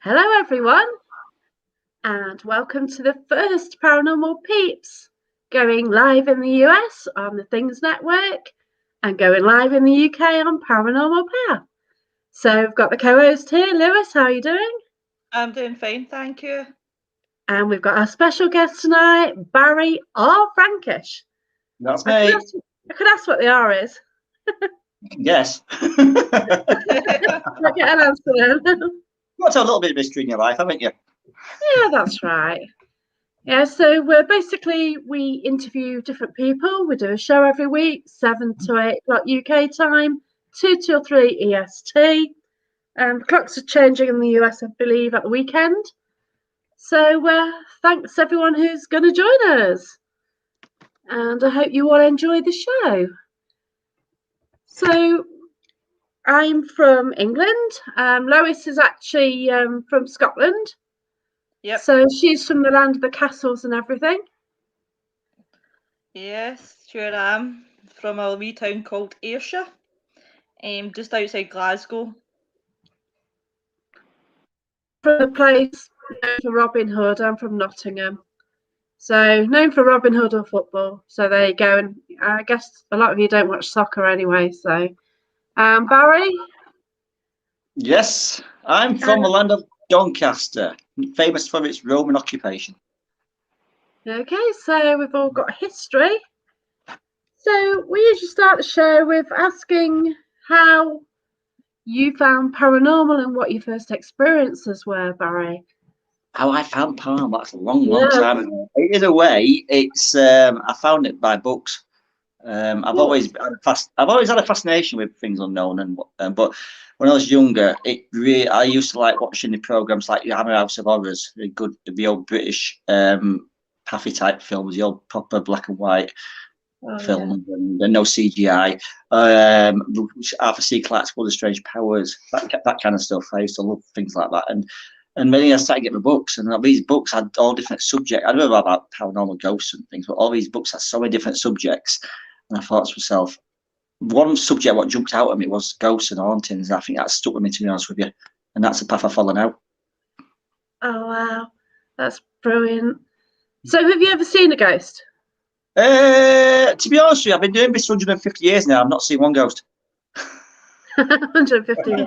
Hello, everyone, and welcome to the first Paranormal Peeps, going live in the US on the Things Network and going live in the UK on Paranormal Power. So we've got the co-host here, Lewis. How are you doing? I'm doing fine, thank you. And we've got our special guest tonight, Barry R. Frankish. That's me. I could ask what the R is. Yes. Get an answer then. You want to have a little bit of mystery in your life, haven't you? Yeah, that's right. Yeah, so we interview different people. We do a show every week, 7 to 8 o'clock UK time, 2 till 3 EST. Clocks are changing in the US, I believe, at the weekend. So thanks everyone who's going to join us. And I hope you all enjoy the show. So I'm from England. Lois is actually from Scotland. Yep. So she's from the land of the castles and everything. Yes, sure am. From a wee town called Ayrshire, just outside Glasgow. From the place known for Robin Hood, I'm from Nottingham. So known for Robin Hood or football. So there you go. And I guess a lot of you don't watch soccer anyway. So Barry? Yes, I'm from the land of Doncaster, famous for its Roman occupation. Okay, so we've all got history. So we usually start the show with asking how you found paranormal and what your first experiences were, Barry. How I found paranormal, that's a long time ago. Either way, it's I found it by books. I've always had a fascination with things unknown, but when I was younger, I used to like watching the programs like Hammer House of Horrors, the old British Paffy type films, the old proper black and white films, and no CGI. Arthur C. Clarke's World of Strange Powers, that kind of stuff. I used to love things like that, and then I started getting the books, and these books had all different subjects. I don't know about paranormal ghosts and things, but all these books had so many different subjects. And I thought to myself, one subject what jumped out at me was ghosts and hauntings. I think that stuck with me, to be honest with you, and that's the path I've followed now. Oh wow, that's brilliant. So, have you ever seen a ghost? To be honest with you, I've been doing this 150 years now. I've not seen one ghost. 150 years.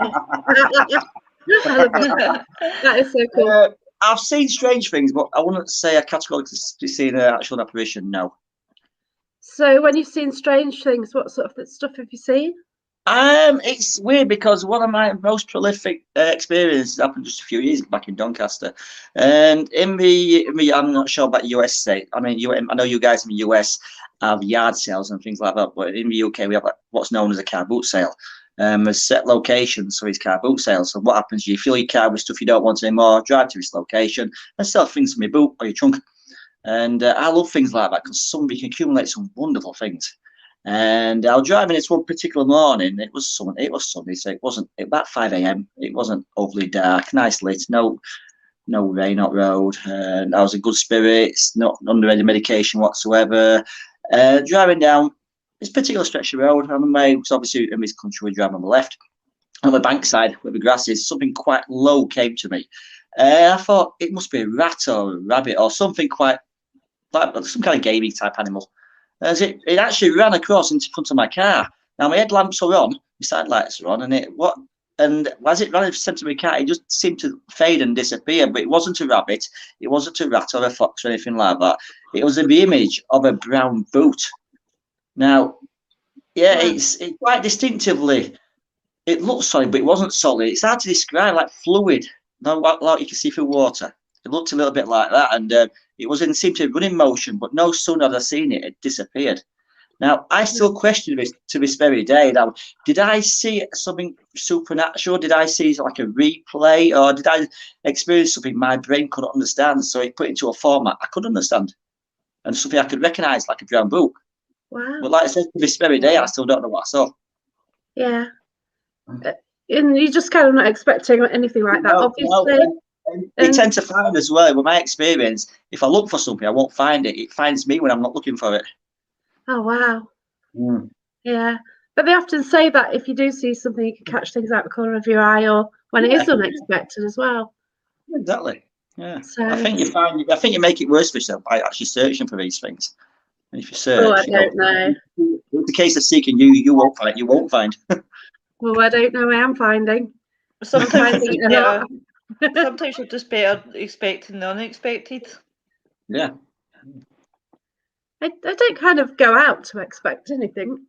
That is so cool. I've seen strange things, but I wouldn't say I categorically seen an actual apparition. No. So when you've seen strange things, what sort of stuff have you seen? It's weird because one of my most prolific experiences happened just a few years back in Doncaster, and I'm not sure about US state. I mean, I know you guys in the US have yard sales and things like that, but in the UK we have what's known as a car boot sale. There's set locations for these car boot sales. So what happens? You fill your car with stuff you don't want anymore, drive to this location, and sell things from your boot or your trunk. And I love things like that because somebody can accumulate some wonderful things. And I was driving this one particular morning. It was sunny, so it wasn't about 5 a.m. It wasn't overly dark, nice lit, no rain on road, and I was in good spirits, not under any medication whatsoever. Driving down this particular stretch of road on the way, because obviously in this country we drive on the left. On the bankside where the grass is, something quite low came to me. I thought it must be a rat or a rabbit or something quite like some kind of gaming type animal. As it actually ran across into front of my car. Now my headlamps are on, my side lights are on, and as it ran into my car, it just seemed to fade and disappear. But it wasn't a rabbit, it wasn't a rat or a fox or anything like that. It was the image of a brown boot. Now, it's quite distinctively. It looked solid, but it wasn't solid. It's hard to describe, like fluid, like you can see through water. It looked a little bit like that, and it seemed to run in motion, but no sooner had I seen it, it disappeared. Now, I still question this to this very day. Now, did I see something supernatural? Did I see like a replay, or did I experience something my brain couldn't understand? So it put it into a format I could understand, and something I could recognise, like a brown book. Wow! But like I said, to this very day, I still don't know what I saw. Yeah, and you're just kind of not expecting anything like that, obviously. No. You tend to find as well, with my experience, if I look for something, I won't find it. It finds me when I'm not looking for it. Oh, wow. Yeah. But they often say that if you do see something, you can catch things out the corner of your eye or when it is unexpected as well. Exactly. Yeah. So, I think you make it worse for yourself by actually searching for these things. And if you oh, I search, don't know. it's the case of seeking, you won't find. You won't find. Well, I don't know. I am finding. Sometimes Finding it's a lot. better. Sometimes you're just better expecting the unexpected. Yeah. I don't kind of go out to expect anything.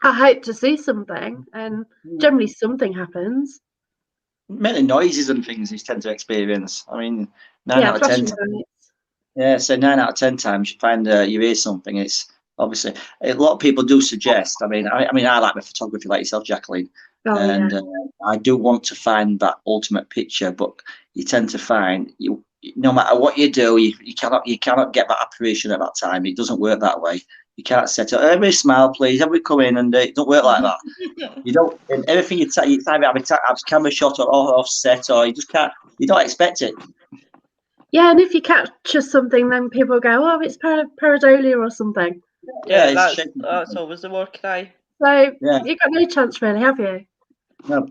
I hope to see something, and generally something happens. Mainly noises and things you tend to experience. I mean, 9 Yeah, out of 10 flashing times. lights. Yeah, so 9 out of 10 times you find you hear something. It's obviously a lot of people do suggest. I mean, I like my photography like yourself, Jacqueline, Oh, and yeah. I do want to find that ultimate picture. But you tend to find you, no matter what you do, you cannot get that apparition at that time. It doesn't work that way. You can't set up. Everybody smile, please. Everybody come in, and it don't work like that. You don't. And everything you have a camera shot or offset, or you just can't. You don't expect it. Yeah, and if you capture something, then people go, "Oh, it's pareidolia or something." Yeah, it's that's always the war cry. So Yeah. you've got no chance, really, have you? No.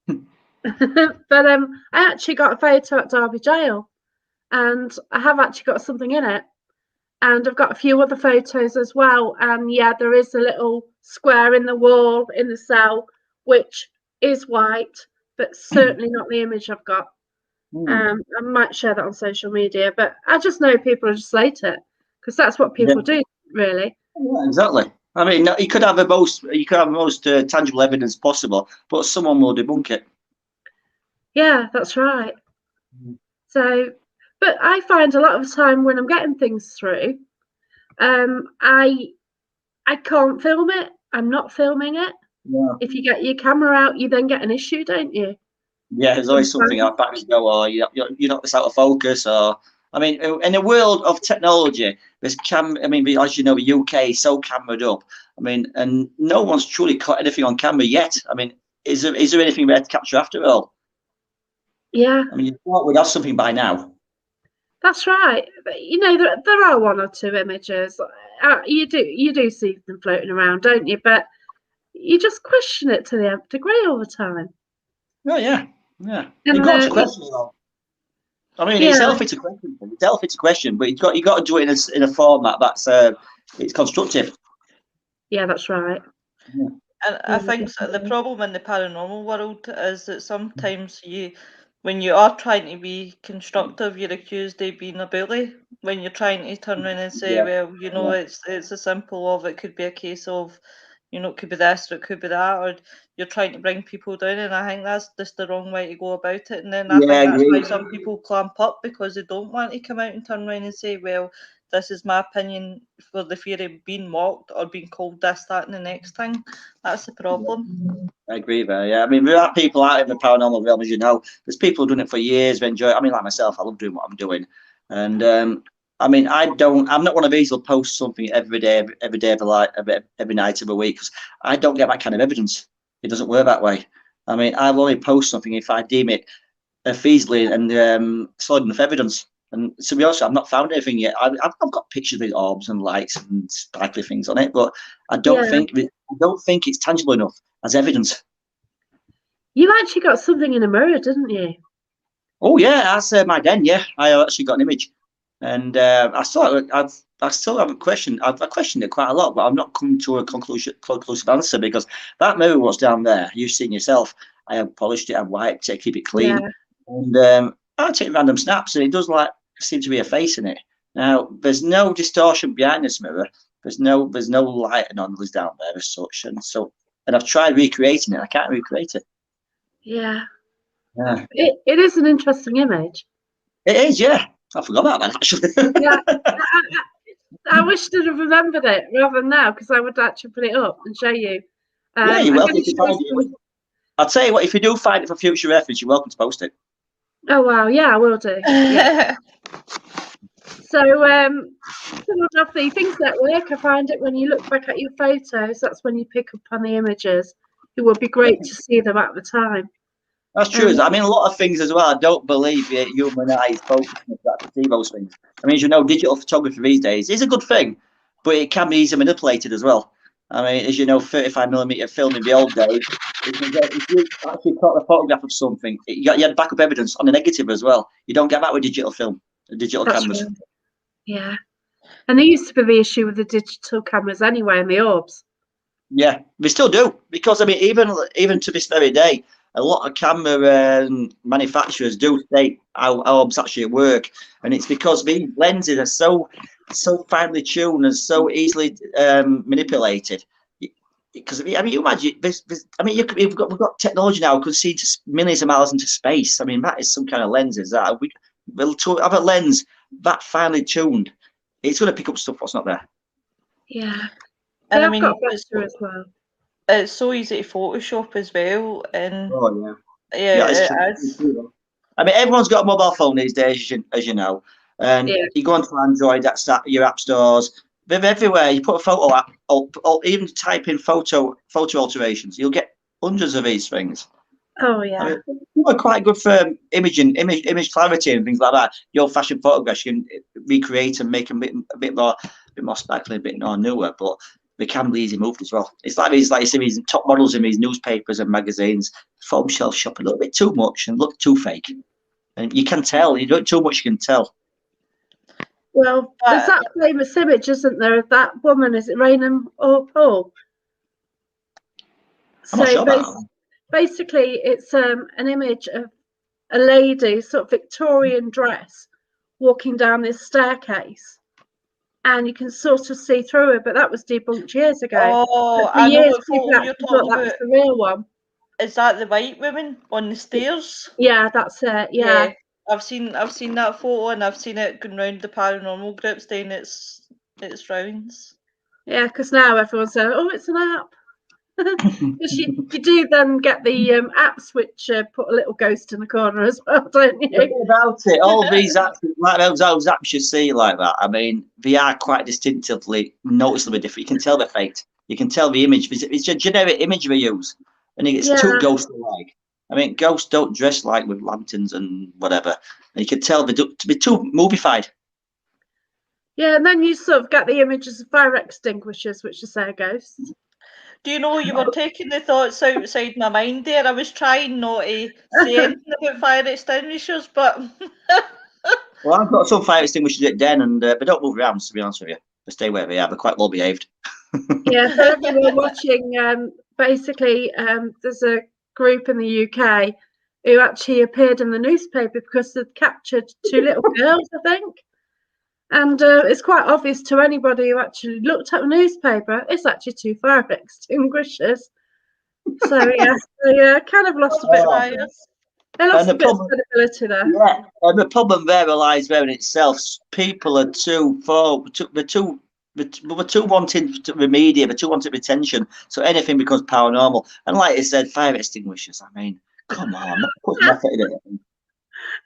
But I actually got a photo at Derby Jail, and I have actually got something in it. And I've got a few other photos as well. And yeah, there is a little square in the wall in the cell, which is white, but certainly not the image I've got. I might share that on social media, but I just know people just slate it because that's what people do, really. Yeah, exactly. I mean, you could have the most tangible evidence possible, but someone will debunk it. Yeah, that's right. So, but I find a lot of the time when I'm getting things through, I can't film it. I'm not filming it. Yeah. If you get your camera out, you then get an issue, don't you? Yeah, there's always something out back to go, or you knock this out of focus, or I mean, in a world of technology, I mean, as you know, the UK is so cameraed up. I mean, and no one's truly caught anything on camera yet. I mean, is there anything there to capture after all? Yeah. I mean, you thought we'd have something by now. That's right. But, you know, there are one or two images. You do see them floating around, don't you? But you just question it to the nth degree all the time. Oh yeah, yeah. And, You've got to question it all. I mean, it's healthy to question. It's healthy to question, but you got to do it in a format that's it's constructive. Yeah, that's right. Yeah. And I think the problem in the paranormal world is that sometimes when you are trying to be constructive, you're accused of being a bully. When you're trying to turn around and say, well, you know, it's a simple of, it could be a case of, you know, it could be this or it could be that, or you're trying to bring people down, and I think that's just the wrong way to go about it. And then I think that's why some people clamp up, because they don't want to come out and turn around and say, well, this is my opinion, for the fear of being mocked or being called this, that, and the next thing. That's the problem. I agree there. Yeah, I mean, there are people out in the paranormal realm, as you know. There's people who've done it for years. They enjoy it. I mean, like myself, I love doing what I'm doing, and I mean, I'm not one of these who'll post something every day of the every night of the week, because I don't get that kind of evidence. It doesn't work that way. I mean, I'll only post something if I deem it feasibly and solid enough evidence. And to be honest, I've not found anything yet. I've got pictures with orbs and lights and sparkly things on it, but I don't think it's tangible enough as evidence. You actually got something in a mirror, didn't you? Oh yeah, that's my den. Yeah, I actually got an image, and I still haven't questioned. I've questioned it quite a lot, but I've not come to a conclusive answer, because that mirror was down there. You've seen yourself. I have polished it, I've wiped it, keep it clean, and I take random snaps, and it does seem to be a face in it. Now, there's no distortion behind this mirror. There's no light anomalies down there as such, and I've tried recreating it. I can't recreate it. Yeah. Yeah. It is an interesting image. It is, yeah. I forgot about that, actually. Yeah. I wish I'd have remembered it rather than now, because I would actually put it up and show you. Yeah, you're welcome to find it. I'll tell you what, if you do find it for future reference, you're welcome to post it. Oh wow, yeah, I will do. Yeah. So some of the things that work, I find it when you look back at your photos, that's when you pick up on the images. It would be great to see them at the time. That's true. I mean, a lot of things as well. I don't believe human eye is focused to see those things. I mean, as you know, digital photography these days is a good thing, but it can be easily manipulated as well. I mean, as you know, 35mm film in the old days, If you actually caught a photograph of something, you had backup evidence on the negative as well. You don't get that with digital film, digital cameras. Right. Yeah. And there used to be the issue with the digital cameras anyway and the orbs. Yeah, we still do, because I mean, even to this very day, a lot of camera manufacturers do state how orbs actually work, and it's because these lenses are so finely tuned and so easily manipulated. Because I mean, you imagine this. I mean, we've got technology now. We can see to millions of miles into space. I mean, that is some kind of lenses that to have a lens that finely tuned, it's going to pick up stuff what's not there. Yeah. And Yeah, I mean, I've got better as well. it's so easy to Photoshop as well. And Yeah, it's it true. is. I mean, everyone's got a mobile phone these days, as you know. And Yeah. you go onto Android, that's your app stores. They're everywhere. You put a photo app, or even type in photo alterations, you'll get hundreds of these things. Oh yeah. I mean, they're quite good for image clarity and things like that. The old-fashioned photographs you can recreate and make them a bit more sparkly, a bit more newer, but they can be easy moved as well. It's like you see these top models in these newspapers and magazines, foam shelf shop a little bit too much and look too fake. And you can tell. You do it too much, you can tell. Well, there's that famous image, isn't there, of that woman? Is it Raynham or Paul? I'm not sure basically, it's an image of a lady, sort of Victorian dress, walking down this staircase, and you can sort of see through it. But that was debunked years ago. Oh, For I know years, what people photo you're actually thought talking that was about. the real one. Is that the white woman on the stairs? Yeah, that's it. Yeah. I've seen that photo, and I've seen it going round the paranormal groups doing its rounds. Yeah, because now everyone's saying, "Oh, it's an app." Because you do then get the apps which put a little ghost in the corner as well, don't you? About it, all these apps, like those apps you see like that, I mean, they are quite distinctively, noticeably different. You can tell they're faked. You can tell the image. It's a generic image we use, and it's too ghost-like. I mean, ghosts don't dress like with lanterns and whatever. And you can tell they're too movified. Yeah, and then you sort of get the images of fire extinguishers, which are say ghosts. Do you know, you were taking the thoughts outside my mind there. I was trying not to say anything about fire extinguishers, but... Well, I've got some fire extinguishers at Den, and they don't move around, to be honest with you. They stay where they are. They're quite well behaved. Yeah, so everyone watching, basically, there's a group in the UK who actually appeared in the newspaper because they'd captured two little girls, I think. And it's quite obvious to anybody who actually looked at the newspaper, it's actually two fire extinguishers. So, yeah, they kind of lost a bit of they lost a bit of credibility there. Yeah, and the problem there lies there in itself. People are too wanting to remediate, they're too wanting retention. So anything becomes paranormal. And like I said, fire extinguishers, I mean, come on, not putting effort in it.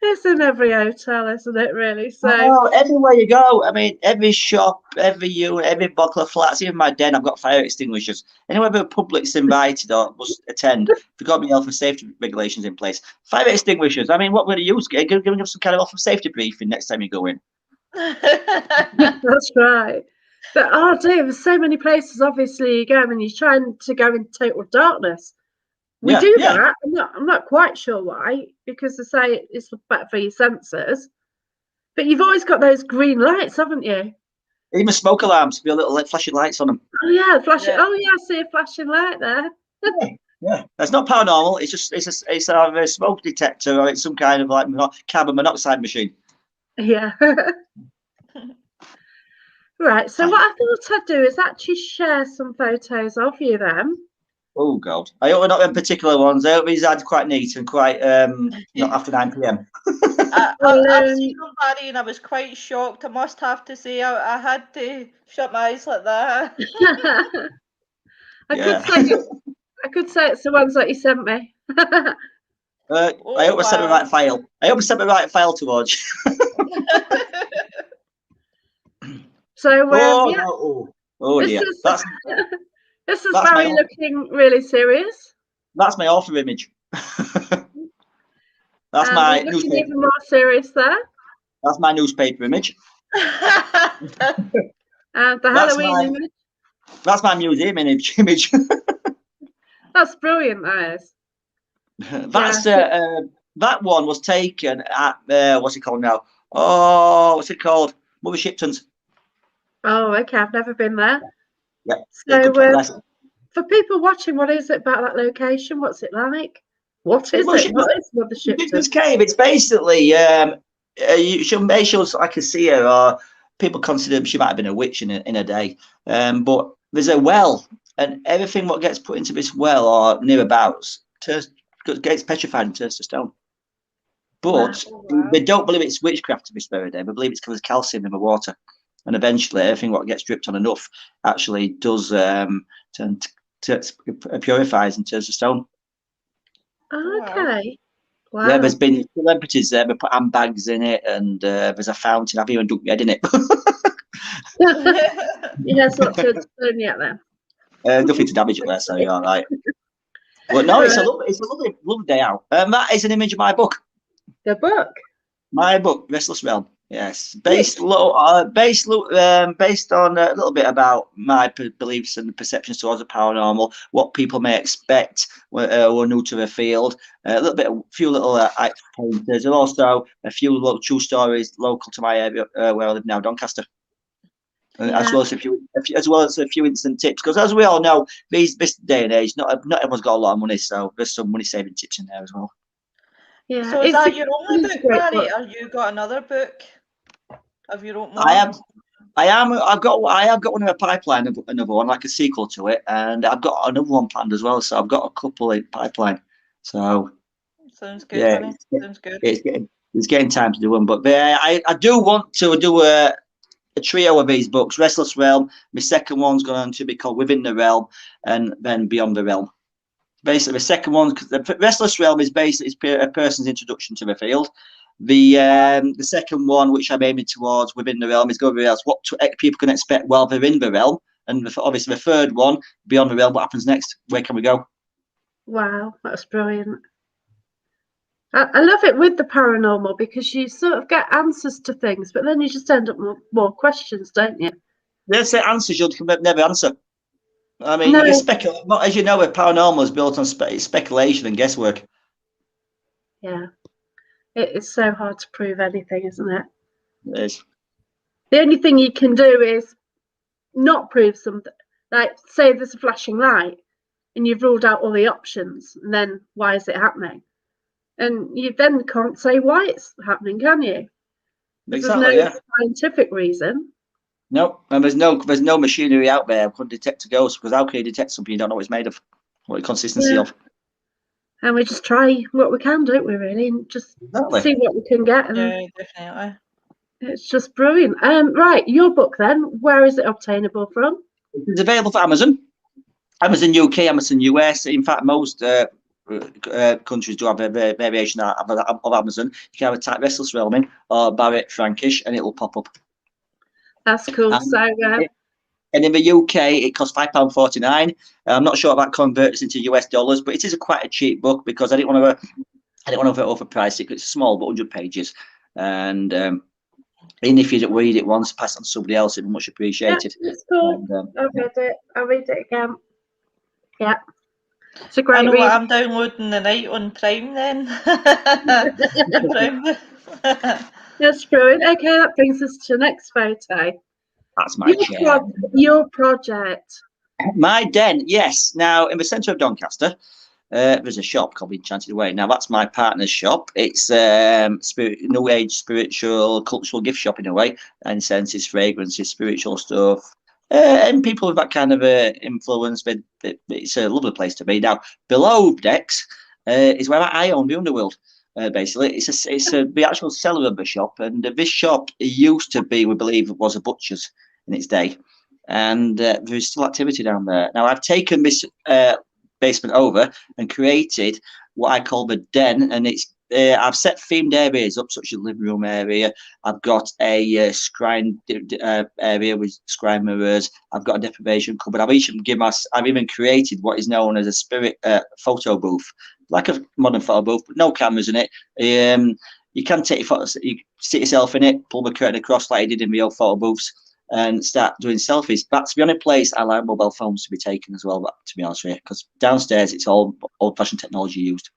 It's in every hotel, isn't it, really? So everywhere you go, I mean, every shop, every unit, every block of flats, even my den, I've got fire extinguishers. Anywhere the public's invited or must attend, they've got health and safety regulations in place. Fire extinguishers, I mean, what we're going to use? Giving them some kind of health and safety briefing next time you go in. That's right. But there's so many places, obviously, you go and you're trying to go in total darkness. We do that. I'm not quite sure why, because they say it's better for your sensors. But you've always got those green lights, haven't you? Even smoke alarms, be a little flashing lights on them. Oh yeah, flashing. Yeah. Oh yeah, I see a flashing light there. Yeah, that's not paranormal. It's a smoke detector, or it's some kind of like carbon monoxide machine. Yeah. Right. So what I thought I'd do is actually share some photos of you then. Oh God! I hope not them particular ones. I hope these are quite neat and quite not after 9 p.m. I've seen them, Barry, and I was quite shocked. I must have to say, I had to shut my eyes like that. I could say it's the ones that you sent me. I hope I sent the right file. I hope I sent the right file towards you. So dear. This is Barry looking really serious. That's my author image. That's my newspaper. Even more serious there. That's my newspaper image. And the Halloween image. That's my museum image. That's brilliant, that is. That's that one was taken at what's it called now? Oh, what's it called? Mother Shipton's. Oh, okay. I've never been there. Yeah. So, for people watching, what is it about that location? What's it like? What is it? What is Mother Shipton's cave? It's basically she's like a seer, or people consider she might have been a witch in a day. But there's a well, and everything what gets put into this well or nearabouts gets petrified and turns to stone. But they don't believe it's witchcraft to be buried there. They believe it's because of calcium in the water, and eventually everything what gets dripped on enough actually does purifies and turns to stone. Okay. Wow. Yeah, there's been celebrities there. They put handbags in it, and there's a fountain. I've even dunked my head in it. Yes, not to explain yet then. Nothing to damage it there, so you're all right. But no, it's a lovely day out. That is an image of my book. The book. My book, Restless Realm. Yes, based on a little bit about my beliefs and perceptions towards the paranormal, what people may expect who are new to the field, a few little pointers, and also a few little true stories local to my area where I live now, Doncaster, as well as a few instant tips. Because as we all know, this day and age, not everyone's got a lot of money, so there's some money saving tips in there as well. Yeah. So is that your only book, Barry, or you got another book of your own? I have got one in a pipeline, another one like a sequel to it, and I've got another one planned as well. So I've got a couple in pipeline. So sounds good. Yeah, sounds good. It's getting time to do one, but I do want to do a trio of these books. Restless Realm. My second one's going to be called Within the Realm, and then Beyond the Realm. Basically, the second one, the Restless Realm is basically a person's introduction to the field. The second one, which I'm aiming towards Within the Realm, is going to be what people can expect while they're in the realm. And obviously, the third one, Beyond the Realm, what happens next? Where can we go? Wow, that's brilliant. I love it with the paranormal because you sort of get answers to things, but then you just end up with more questions, don't you? There's the answers you can never answer. I mean, you can speculate. As you know, with paranormal is built on speculation and guesswork. Yeah. It's so hard to prove anything, isn't it? It is. The only thing you can do is not prove something. Like, say there's a flashing light and you've ruled out all the options, and then why is it happening? And you then can't say why it's happening, can you? Exactly, there's no scientific reason. No, and there's no machinery out there that could detect a ghost, because how can you detect something you don't know what it's made of, what the consistency of? And we just try what we can, don't we, really, and just see what we can get. And yeah, definitely. It's just brilliant. Right, your book then, where is it obtainable from? It's available for Amazon UK, Amazon US. In fact, most countries do have a variation of Amazon. You can either type Restless Realm in or Barry Frankish, and it'll pop up. That's cool. And in the UK, it costs £5.49. I'm not sure if that converts into US dollars, but it is quite a cheap book because I didn't want to overprice it. It's small, but 100 pages, and even if you read it once, pass it on to somebody else, it'd be much appreciated. Yeah, it's cool. I'll read it again. Yeah. It's a great read. I'm downloading the night on Prime then. That's brilliant. Okay, that brings us to the next photo. That's my chair. Your project. My den, yes. Now, in the centre of Doncaster, there's a shop called Enchanted Way. Now, that's my partner's shop. It's new age, spiritual, cultural gift shop in a way. And senses, fragrances, spiritual stuff. And people with that kind of influence, it's a lovely place to be. Now, below decks is where I own the underworld. Basically, it's the actual cellar of the shop, and this shop used to be, we believe, was a butcher's in its day, and there's still activity down there. Now, I've taken this basement over and created what I call the den, and it's I've set themed areas up, such as the living room area. I've got a scrying area with scrying mirrors. I've got a deprivation cupboard. I've even created what is known as a spirit photo booth, like a modern photo booth, but no cameras in it. You can take your photos, you sit yourself in it, pull the curtain across like you did in the old photo booths, and start doing selfies. That's the only place I like mobile phones to be taken as well, to be honest with you, because downstairs it's all old-fashioned technology used.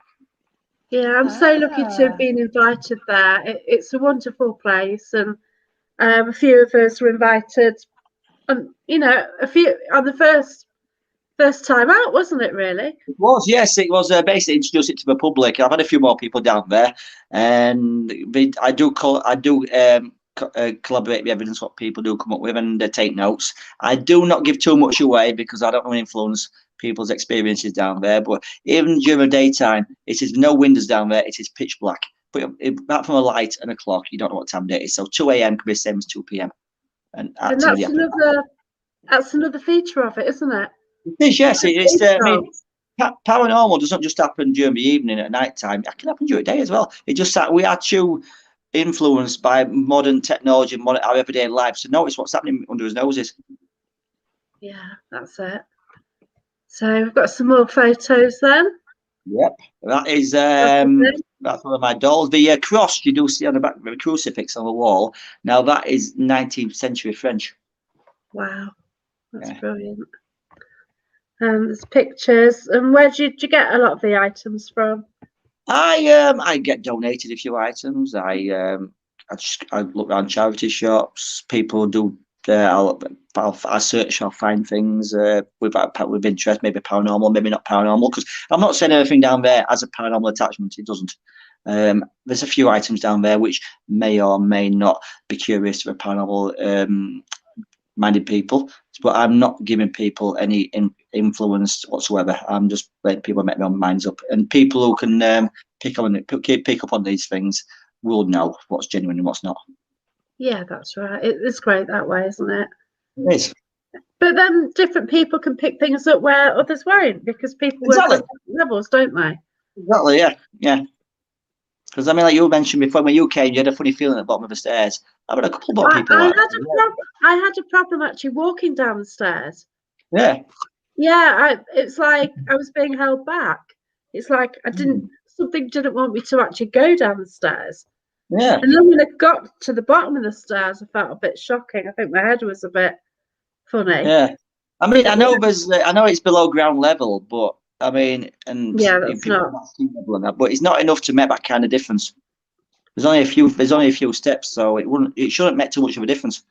Yeah, I'm so lucky to have been invited there. It's a wonderful place, and a few of us were invited. And a few on the first time out, wasn't it? Really? It was, yes. It was basically introduce it to the public. I've had a few more people down there, and I do collaborate with evidence what people do come up with and take notes. I do not give too much away because I don't want to influence people's experiences down there. But even during daytime, it is no windows down there. It is pitch black. But apart from a light and a clock, you don't know what time of day it is. So 2 a.m. could be the same as 2 p.m. And that's another feature of it, isn't it? It is, yes. Paranormal doesn't just happen during the evening at night time. It can happen during the day as well. It just that we are too influenced by modern technology and our everyday lives to notice what's happening under his noses. Yeah, that's it. So we've got some more photos then. Yep, that is that's one of my dolls. The cross you do see on the back of the crucifix on the wall. Now that is 19th century French. Wow, that's brilliant. There's pictures. And where did you get a lot of the items from? I get donated a few items. I look around charity shops. People do. I search. I'll find things with interest. Maybe paranormal, maybe not paranormal. Because I'm not saying everything down there has a paranormal attachment. It doesn't. There's a few items down there which may or may not be curious to the paranormal minded people, but I'm not giving people any influence whatsoever. I'm just letting people make their own minds up, and people who can pick up on these things will know what's genuine and what's not. Yeah, that's right. It's great that way, isn't it? It is. But then different people can pick things up where others won't, because people work at different levels, don't they? Exactly. Yeah. Because I mean, like you mentioned before, when you came, you had a funny feeling at the bottom of the stairs. I've had a couple of people. I had a problem actually walking down the stairs. Yeah. Yeah, it's like I was being held back. It's like something didn't want me to actually go down the stairs. Yeah. And then when I got to the bottom of the stairs, I felt a bit shocking. I think my head was a bit funny. Yeah. I mean, I know it's below ground level, but I mean, and that's not. But it's not enough to make that kind of difference. There's only a few steps, so it shouldn't make too much of a difference.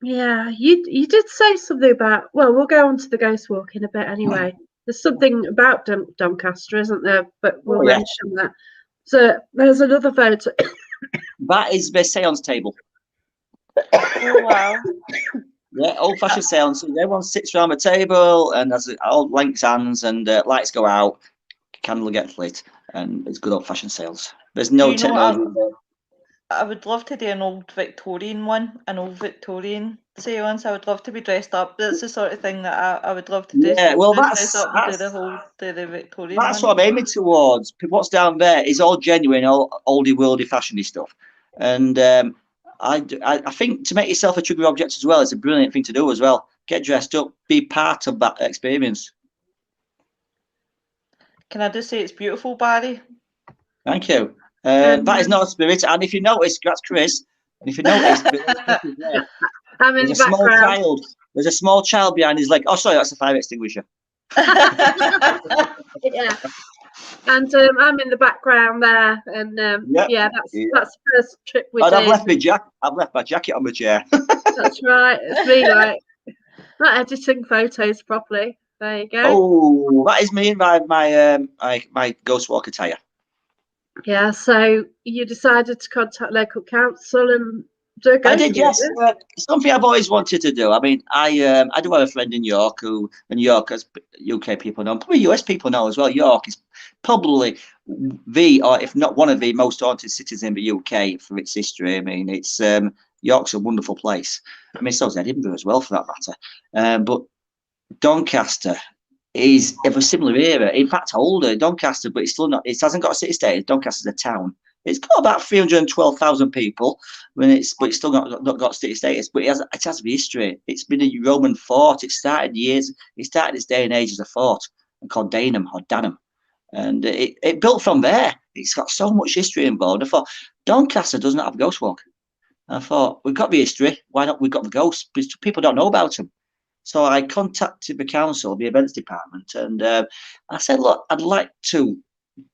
Yeah, you did say something about. Well, we'll go on to the ghost walk in a bit anyway. There's something about Doncaster, isn't there? But we'll mention that. So there's another photo. That is the seance table. Oh wow. Yeah, old-fashioned seance. Everyone sits around the table, and there's old links hands, and lights go out, candle gets lit, and it's good old-fashioned seance. There's no technology. I would love to do an old Victorian seance. I would love to be dressed up. That's the sort of thing that I would love to do. Yeah, well, dress up and do the Victorian. That's what I'm aiming towards. What's down there is all genuine, all oldie worldy fashiony stuff, and I think to make yourself a trigger object as well is a brilliant thing to do as well. Get dressed up, be part of that experience. Can I just say it's beautiful, Barry? Thank you. That is not a spirit, and if you notice, that's Chris. And if you notice, I'm in the background. There's a small child behind his leg. Oh, sorry, that's a fire extinguisher. Yeah. And I'm in the background there, and that's the first trip we did. I've left my jacket on the chair. That's right. It's me, like not editing photos properly. There you go. Oh, that is me in my ghost walk attire. Yeah. So you decided to contact local council and do a ghost walk? I did, yes. Something I've always wanted to do. I mean, I do have a friend in York York, as UK people know, probably US people know as well. York is probably or if not one of the most haunted cities in the UK for its history. I mean, it's York's a wonderful place. I mean, so's Edinburgh as well, for that matter. But Doncaster is of a similar era. In fact, older Doncaster, but it's still not. It hasn't got a city state. Doncaster's a town. It's got about 312,000 people, but it's still not got city status. But it has a history. It's been a Roman fort. It started its day and age as a fort called Danum or Danum, and it built from there. It's got so much history involved. I thought Doncaster does not have a ghost walk. I thought, we've got the history. Why not? We've got the ghosts. Because people don't know about them. So I contacted the council, the events department, and I said, look, I'd like to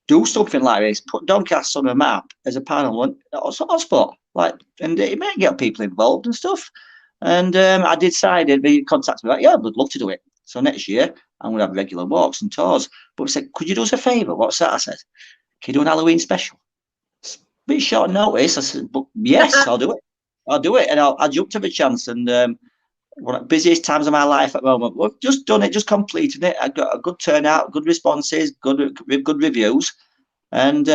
do something like this, put Doncaster on the map as a paranormal hotspot, and it may get people involved and stuff. And I decided, they contacted me, like, yeah, I'd love to do it. So next year, I'm going to have regular walks and tours. But we said, could you do us a favour? What's that? I said, can you do an Halloween special? It's a bit short notice. I said, but yes, I'll do it. I'll do it. And I jumped at the chance. And one of the busiest times of my life at the moment. We've just done it, just completed it. I got a good turnout, good responses, good reviews. And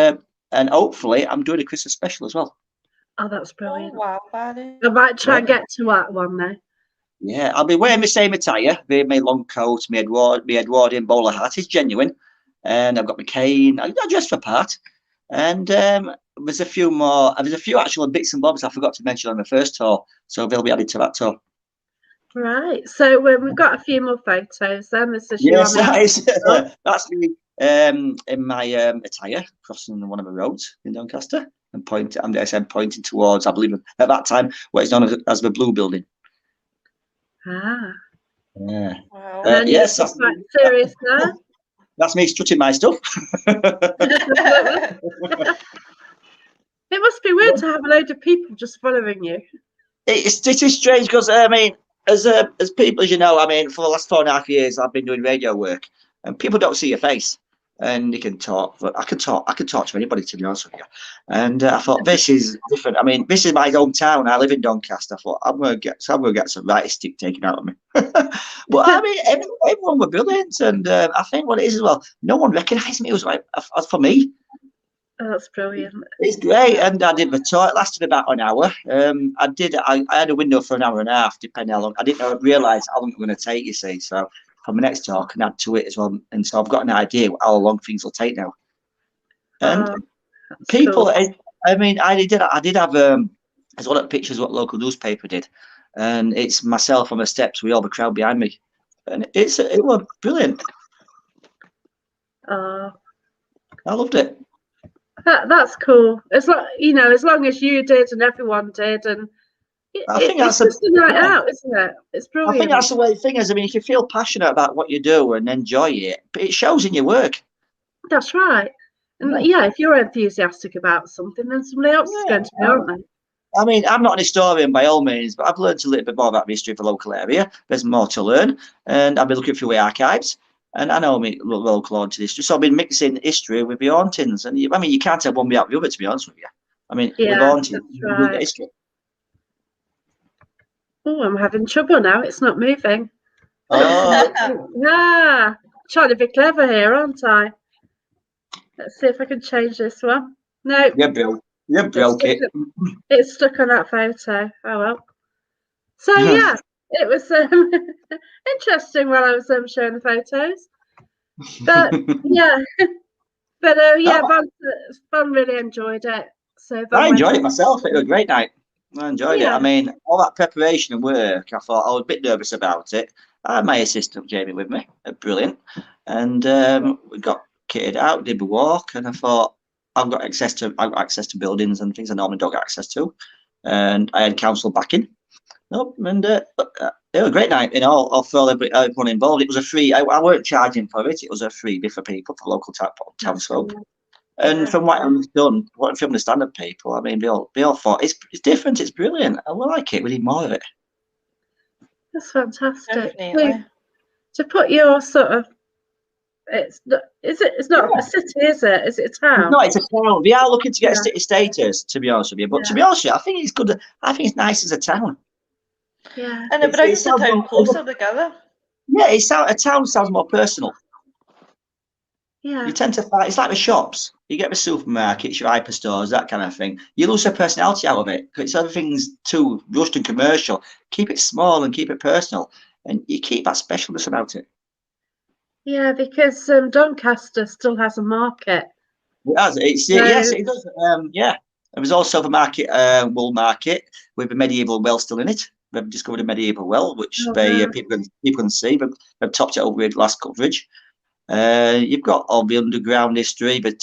hopefully I'm doing a Christmas special as well. Oh, that's brilliant. Oh, wow, Barry. I might try and get to that one now. Yeah, I'll be wearing my same attire, my long coat, my Edwardian bowler hat is genuine, and I've got my cane. I dress for part, and there's a few actual bits and bobs I forgot to mention on the first tour, so they'll be added to that tour. Right, so we've got a few more photos then. This is yes, that's me in my attire crossing one of the roads in Doncaster and pointing towards, I believe at that time, what is known as the Blue Building. Ah. Yeah. Wow. Yes, that's quite serious there. That's me strutting my stuff. It must be weird to have a load of people just following you. It is strange because I mean, as people, as you know, I mean, for the last 4.5 years, I've been doing radio work, and people don't see your face, and you can talk. But I can talk to anybody, to be honest with you. And I thought, this is different. I mean, this is my hometown. I live in Doncaster. I thought I'm going to get some right stick taken out of me. But I mean, everyone were brilliant, and I think what it is as well, no one recognised me. It was like for me. Oh, that's brilliant. It's great, and I did the tour. It lasted about an hour. I had a window for an hour and a half, depending how long. I didn't realise how long it was going to take. You see, so for my next tour, I can add to it as well, and so I've got an idea how long things will take now. And people, cool. I mean, I did have as one of the pictures what local newspaper did, and it's myself on the steps with all the crowd behind me, and it was brilliant. I loved it. That's cool. It's like, you know, as long as you did and everyone did, and it's just a night out, isn't it? It's brilliant. I think that's the way the thing is. I mean, if you feel passionate about what you do and enjoy it, it shows in your work. That's right. And yeah, if you're enthusiastic about something, then somebody else is going to be, aren't they? I mean, I'm not an historian by all means, but I've learned a little bit more about the history of the local area. There's more to learn, and I've been looking through the archives. And I know me local haunted history, so I've been mixing history with the hauntings. And I mean, you can't have one without the other, to be honest with you. I mean, with hauntings, you get history. Oh, I'm having trouble now. It's not moving. Oh. Trying to be clever here, aren't I? Let's see if I can change this one. No. You broke it. It's stuck on that photo. Oh well. So yeah. It was interesting while I was showing the photos, but Von really enjoyed it. So I enjoyed it myself. It was a great night. I enjoyed it. I mean, all that preparation and work. I thought I was a bit nervous about it. I had my assistant Jamie with me, brilliant, and we got kitted out, did the walk, and I thought I've got access to buildings and things I normally don't get access to, and I had council backing. And it was a great night, you know, for everyone involved. It was a free, I weren't charging for it, it was a freebie for people, for local townsfolk. And from what I've done, from the stand-up people, I mean, they all thought, it's different, it's brilliant, I like it, we need more of it. That's fantastic. To put your sort of, it's not a city, is it? Is it a town? No, it's a town. We are looking to get city status, to be honest with you. But to be honest with you, I think it's good. I think it's nice as a town. Yeah. And it brings the town closer together. Yeah, a town sounds more personal. Yeah. You tend to find, it's like the shops. You get the supermarkets, your hyperstores, that kind of thing. You lose the personality out of it because everything's too rushed and commercial. Keep it small and keep it personal, and you keep that specialness about it. Yeah, because Doncaster still has a market. It has. Yes, it does. Yeah. There was also the market, wool market, with a medieval well still in it. They've discovered a medieval well, which people can see. But they've topped it up with glass coverage. You've got all the underground history, but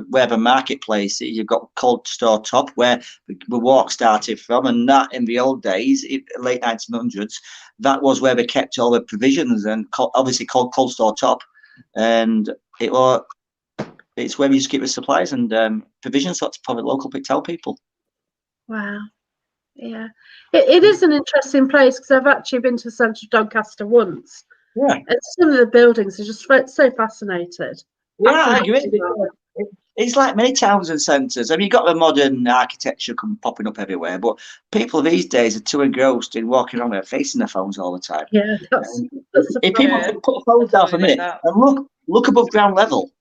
where the marketplace is. You've got Cold Store Top, where the walk started from, and that in the old days, late 1900s, that was where they kept all the provisions, and obviously called Cold Store Top, and it's where we used to keep the supplies and provisions for the local Pictel people. Wow. Yeah. It is an interesting place, because I've actually been to Central Doncaster once. Yeah. And some of the buildings are just so fascinated. Yeah, I agree. It's like many towns and centres. I mean, you've got the modern architecture popping up everywhere, but people these days are too engrossed in walking around with their face in their phones all the time. Yeah, that's if people could put the phones down for a minute and look above ground level,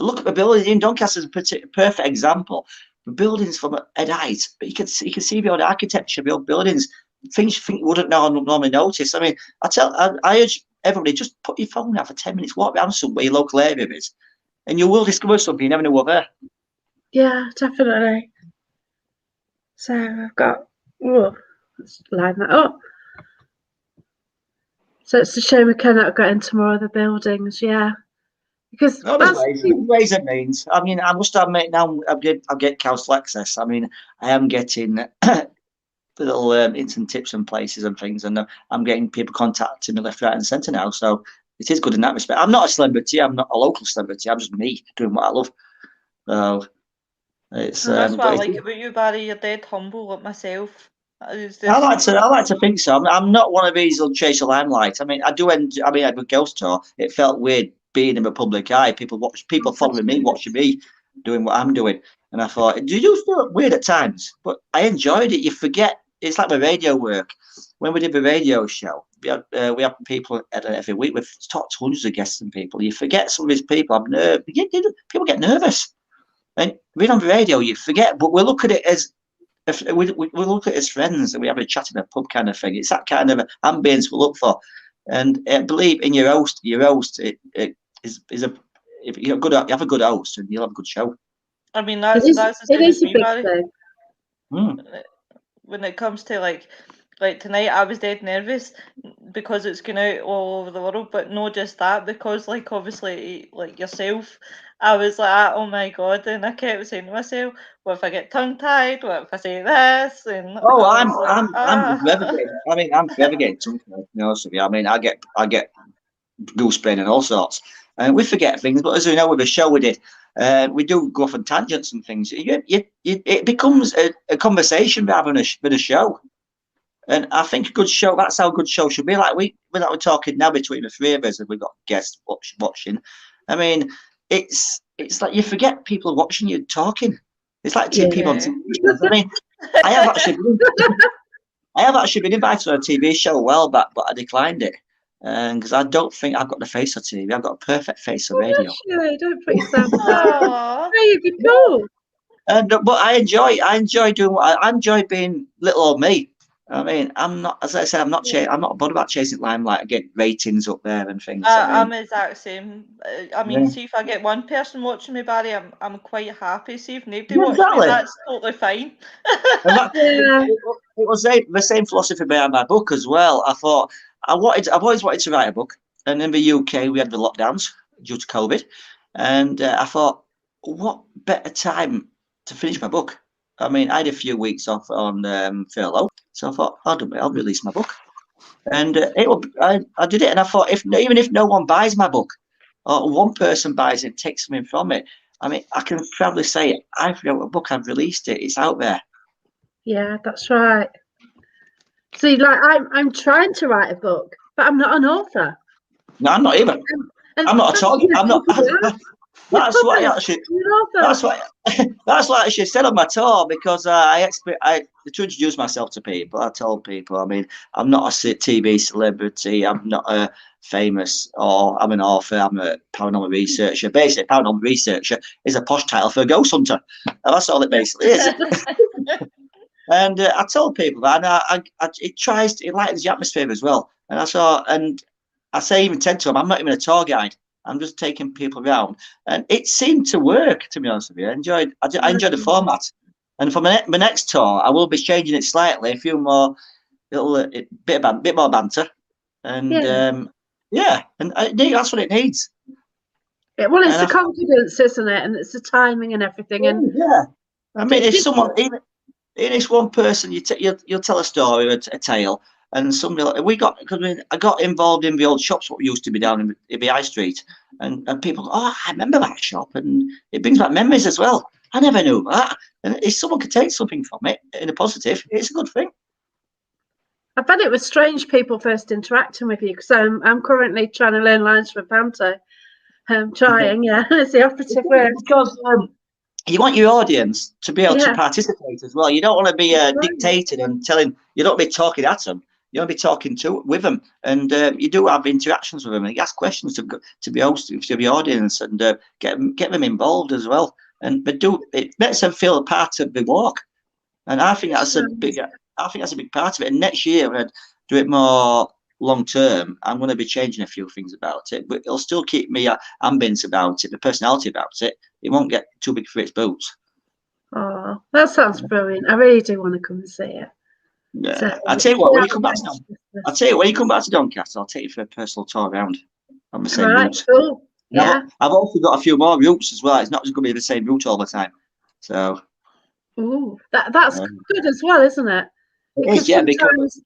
look at the buildings in Doncaster is a perfect example. The buildings from at height, but you can see the old architecture, the old buildings, things you wouldn't normally notice. I mean, I urge everybody, just put your phone out for 10 minutes, walk around somewhere your local area is, and you will discover something you never knew were there. Yeah, definitely. So I've got, let's line that up. So it's a shame we cannot get into more of the buildings, yeah. Because there's ways and means. I mean, I must admit now I get council access. I mean, I am getting little instant tips and places and things, and I'm getting people contacting me left, right, and centre now. So it is good in that respect. I'm not a celebrity. I'm not a local celebrity. I'm just me doing what I love. So it's. That's what I like about you, Barry. You're dead humble, like myself. I like to think so. I'm not one of these who'll chase the limelight. I mean, I do. I mean, at the Ghost Tour, it felt weird being in the public eye. People following me, watching me, doing what I'm doing, and I thought, do you feel weird at times? But I enjoyed it. You forget. It's like my radio work. When we did the radio show, we have people every week. We've talked to hundreds of guests and people. You forget some of these people. People get nervous, and being on the radio, you forget. But we look at it as we look at it as friends, and we have a chat in a pub kind of thing. It's that kind of ambience we look for, and believe in your host. Your host is if you have a good host, and you'll have a good show. I mean, that's the same as me, Barry. Thing. When it comes to like tonight, I was dead nervous because it's going out all over the world, but not just that, because like obviously like yourself, I was like, oh my god, and I kept saying to myself, what if I get tongue tied? What if I say this? And I'm forever getting. I mean, I'm forever getting tongue tied. To be honest with you, I mean, I get goose brain and all sorts, and we forget things. But as we know with the show we did. We do go off on tangents and things. It becomes a conversation rather than a show. And I think a good show, that's how a good show should be. Like we're talking now between the three of us, and we've got guests watching. I mean, it's like you forget people watching you talking. It's like two people on TV. I mean, I have actually been invited to a TV show a while back, but I declined it. Because I don't think I've got the face of TV. I've got a perfect face of radio. Don't put yourself down. You'd be cool. But I enjoy doing I enjoy being little old me. I mean, I'm not, as I said, I'm not bothered about chasing limelight. I get ratings up there and things. I'm the exact same. I mean, see if I get one person watching me, Barry, I'm quite happy. See if nobody watches me, that's totally fine. It was the same philosophy behind my book as well. I thought I've always wanted to write a book, and in the UK we had the lockdowns due to COVID, and I thought, what better time to finish my book? I mean, I had a few weeks off on furlough, so I thought I'll release my book, and I did it, and I thought even if no one buys my book, or one person buys it, takes something from it, I mean, I can proudly say I've wrote a book, I've released it, it's out there. Yeah, that's right. See, like I'm trying to write a book, but I'm not an author. No, I'm not either. I'm not a talker. I'm not. That's what I actually. That's what I actually said on my tour, because to introduce myself to people, I told people, I mean, I'm not a TV celebrity. I'm not a famous, or I'm an author. I'm a paranormal researcher. Basically, paranormal researcher is a posh title for a ghost hunter. And that's all it basically is. And I told people that, and it lightens the atmosphere as well. And I say even to them, I'm not even a tour guide. I'm just taking people around, and it seemed to work. To be honest with you, I enjoyed the format. And for my next tour, I will be changing it slightly, a few more bit more banter, and and that's what it needs. Well, it's the confidence, isn't it? And it's the timing and everything. And yeah, I mean, if someone, even it's one person, you'll tell a story, a tale, and somebody I got involved in the old shops what used to be down in the high street, and people go, oh, I remember that shop, and it brings back memories as well. I never knew that. And if someone could take something from it in a positive, it's a good thing. I bet it was strange people first interacting with you, because I'm currently trying to learn lines for panto. Trying, yeah, it's the operative word. Because you want your audience to be able to participate as well. You don't want to be dictated and telling. You don't be talking at them. You want to be talking with them, and you do have interactions with them. And you ask questions to be host to the audience, and get them involved as well. But it makes them feel a part of the walk, and I think that's a big part of it. And next year, when I do it more long term, I'm going to be changing a few things about it, but it'll still keep me ambience about it, the personality about it. It won't get too big for its boots. Oh, that sounds brilliant. I really do want to come and see it. Yeah. So, I'll tell you what, when you come back to Doncaster, I'll take you for a personal tour around on the same route. Cool. Yeah. I've also got a few more routes as well. It's not just going to be the same route all the time. So. Ooh, that's good as well, isn't it? Because sometimes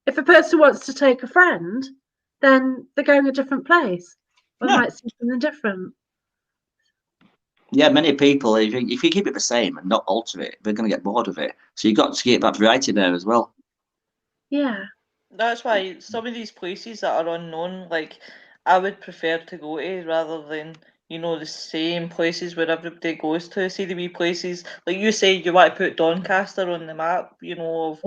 if a person wants to take a friend, then they're going a different place. Or might see something different. Yeah, many people, if you keep it the same and not alter it, they're going to get bored of it. So you've got to get that variety there as well. Yeah. That's why some of these places that are unknown, like, I would prefer to go to rather than, the same places where everybody goes to. See the wee places, like you say, you want to put Doncaster on the map, of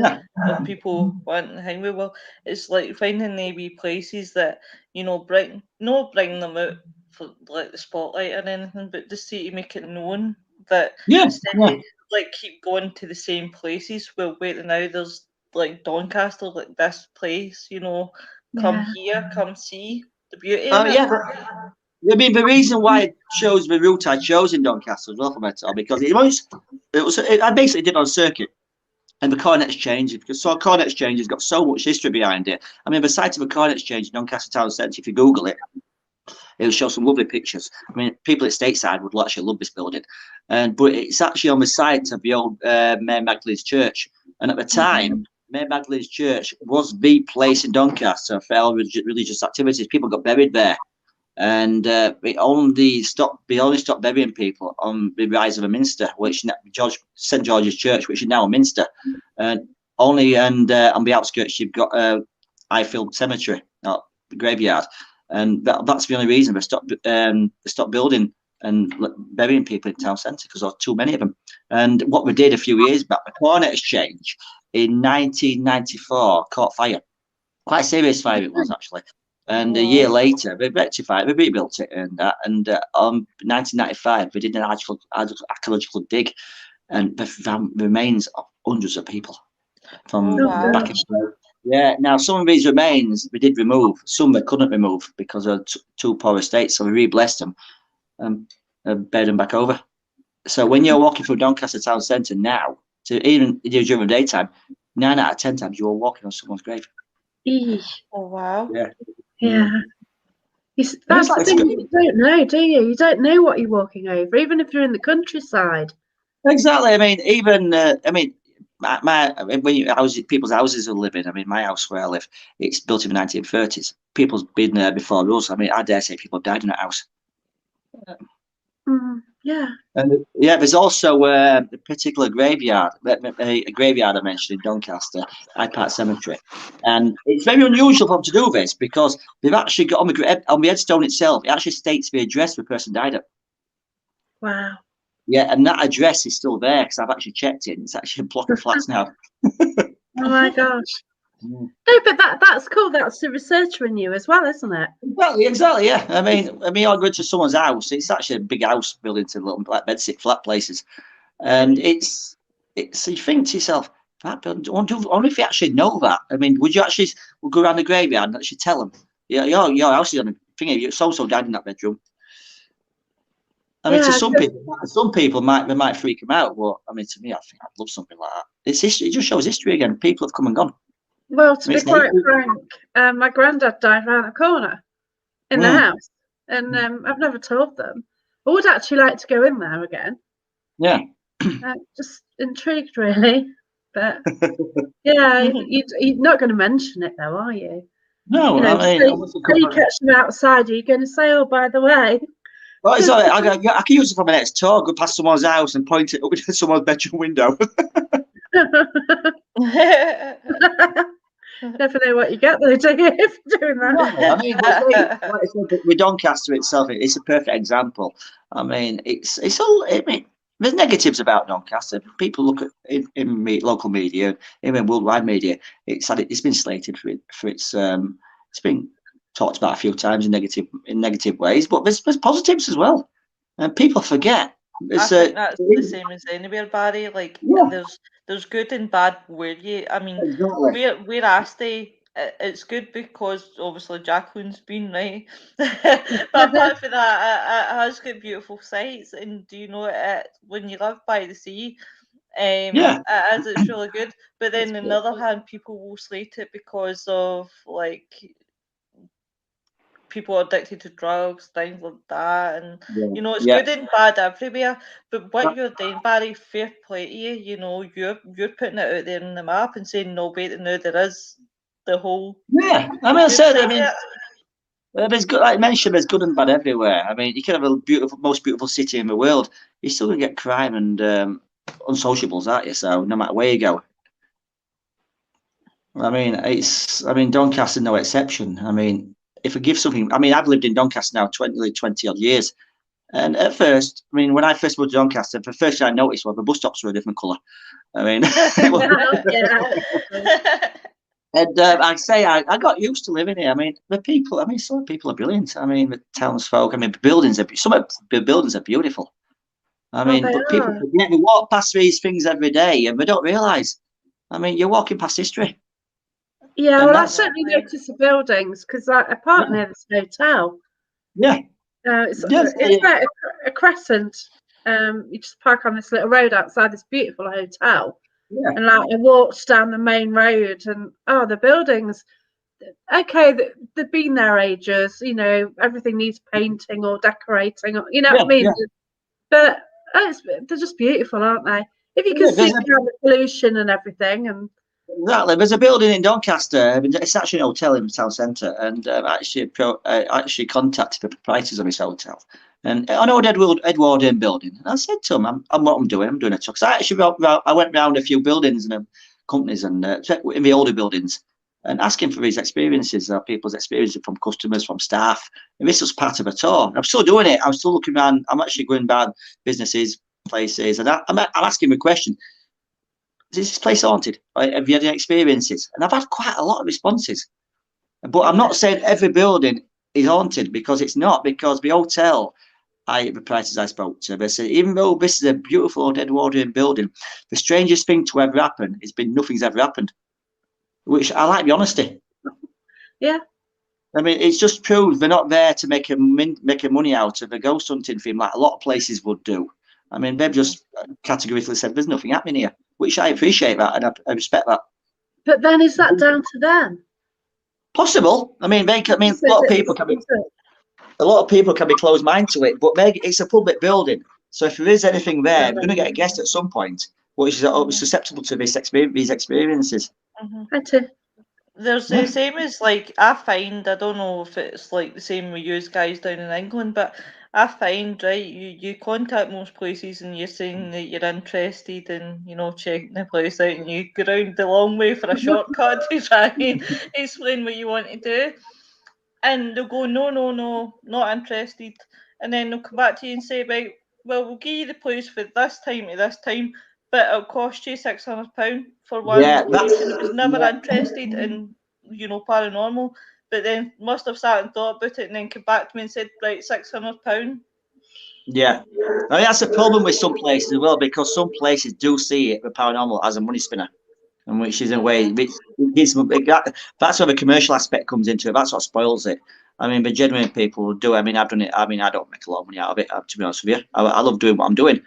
people wanting to hang with. Well, it's like finding the wee places that, bring them out for like the spotlight or anything, but just see to make it known that instead of like keep going to the same places. Well, wait, now there's like Doncaster, like this place, come here, come see the beauty of it. I mean, the reason why I chose the route I chose in Doncaster as well for my tour, because I basically did on circuit, and the Corn Exchange, because Corn Exchange has got so much history behind it. I mean, the site of the Corn Exchange in Doncaster Town Centre, if you Google it, it'll show some lovely pictures. I mean, people at Stateside would actually love this building, but it's actually on the site of the old Mary Magdalene's Church, and at the time, Mary Magdalene's Church was the place in Doncaster for all religious activities. People got buried there. And they only stopped burying people on the rise of a minster, which St George's Church, which is now a minster. On the outskirts you've got Highfield Cemetery, the graveyard, and that's the only reason they stopped building and burying people in town centre, because there are too many of them. And what we did a few years back, the Corn Exchange in 1994 caught fire. Quite a serious fire it was, actually. And a year later, they rectified, they rebuilt it, and 1995, they did an archaeological dig, and they found remains of hundreds of people from back in the day. Yeah, now some of these remains we did remove, some they couldn't remove because of too poor a state, so we re-blessed them and buried them back over. So when you're walking through Doncaster Town Centre now, even during the daytime, 9 out of 10 times you are walking on someone's grave. Oh, wow. Yeah. That's the thing you don't know, do you? You don't know what you're walking over, even if you're in the countryside. Exactly. I mean, even people's houses are living. I mean, my house where I live, it's built in the 1930s. People's been there before us. I mean, I dare say people died in that house. Yeah. And there's also a particular graveyard, a graveyard I mentioned in Doncaster, Hyde Park Cemetery, and it's very unusual for them to do this because they've actually got on the headstone itself. It actually states the address the person died at. Wow. Yeah, and that address is still there because I've actually checked it. It's actually a block of flats now. Oh my gosh. No, but that's cool. That's the researcher in you as well, isn't it? Exactly. Yeah. I mean, I'll go to someone's house. It's actually a big house built into little like bedsit flat places, and it's. You think to yourself, that building. I wonder if you actually know that. I mean, would you actually go around the graveyard and actually tell them, yeah, your house is on the thing. You so died in that bedroom. I mean, to some people might freak them out. But I mean, to me, I think I'd love something like that. It's history. It just shows history again. People have come and gone. Well, to be quite frank, my granddad died around the corner in the house. and I've never told them. I would actually like to go in there again. Yeah. Just intrigued, really. But yeah, you're not going to mention it, though, are you? No, You know, I mean, say you catch them outside, are you going to say, oh, by the way? well, it's all right. I can use it for my next tour. Go past someone's house and point it up into someone's bedroom window. Never know what you get though, do you, if you're doing that? No, I mean, like I said, with Doncaster itself, it's a perfect example. I mean, it's all. I mean, there's negatives about Doncaster. People look at in local media, even worldwide media. It's been slated for its. It's been talked about a few times in negative ways, but there's positives as well, and people forget. I think that's the same as anywhere, Barry. Like, there's good and bad where you. I mean, exactly. where I stay, it's good because obviously Jacqueline's been right, but apart from that, it has got beautiful sights, and do you know when you live by the sea, it's really good. But then on the other hand, people will slate it because of like people are addicted to drugs, things like that, and you know it's good and bad everywhere. But what you're doing, Barry, fair play to you. You know, you're putting it out there on the map and saying, no, wait, no, there is the whole. Yeah, I mean, I said, I mean, there's good, like I mentioned, there's good and bad everywhere. I mean, you can have a most beautiful city in the world, you're still gonna get crime and unsociables, aren't you? So no matter where you go. I mean, Doncaster no exception. I mean, if I give something, I mean, I've lived in Doncaster now 20 odd years. And at first, I mean, when I first moved to Doncaster, the first thing I noticed was the bus stops were a different colour. I mean, and I got used to living here. I mean, some people are brilliant. I mean, the townsfolk, I mean, some of the buildings are beautiful. I mean, but people forget, they walk past these things every day and they don't realise. I mean, you're walking past history. Yeah, well, I certainly noticed the buildings because I park near this hotel. Yeah. It's like a crescent. You just park on this little road outside this beautiful hotel. Yeah. And like I walked down the main road and the buildings, okay, they've been there ages, you know, everything needs painting or decorating, or, you know what I mean? Yeah. But they're just beautiful, aren't they? If you can see the pollution and everything and exactly. There's a building in Doncaster. It's actually an hotel in the town centre, and actually contacted the proprietors of this hotel. And I know Edwardian building. And I said to him, I'm doing a tour. So I went round a few buildings and companies and in the older buildings and asking for these experiences, people's experiences from customers, from staff. And this was part of a tour. I'm still doing it. I'm still looking around. I'm actually going around businesses, places, and I'm asking the question. Is this place haunted? Have you had any experiences? And I've had quite a lot of responses. But I'm not saying every building is haunted because it's not, because the hotel, the proprietors I spoke to, they said, even though this is a beautiful old Edwardian building, the strangest thing to ever happen has been nothing's ever happened, which I like the honesty. Yeah. I mean, it's just proves they're not there to make a money out of a ghost hunting thing like a lot of places would do. I mean, they've just categorically said there's nothing happening here, which I appreciate that and I respect that. But then is that down to them? Possible. I mean, a lot of people can be closed minded to it, but it's a public building, so if there is anything there, we're going to get a guest at some point, which is susceptible to these experiences. Mm-hmm. There's the same as like I find. I don't know if it's like the same with you guys down in England, but I find, right, you contact most places and you're saying that you're interested in, you know, checking the place out, and you go round the long way for a shortcut to try and explain what you want to do. And they'll go, no, not interested. And then they'll come back to you and say, right, well, we'll give you the place for this time to this time, but it'll cost you £600 for one location that was never interested in, you know, paranormal. But then must have sat and thought about it and then came back to me and said, right, £600. Yeah. I mean, that's a problem with some places as well, because some places do see it, the paranormal, as a money spinner. And which is a way, that's where the commercial aspect comes into it. That's what spoils it. I mean, the genuine people do. I mean, I've done it. I mean, I don't make a lot of money out of it, to be honest with you. I love doing what I'm doing.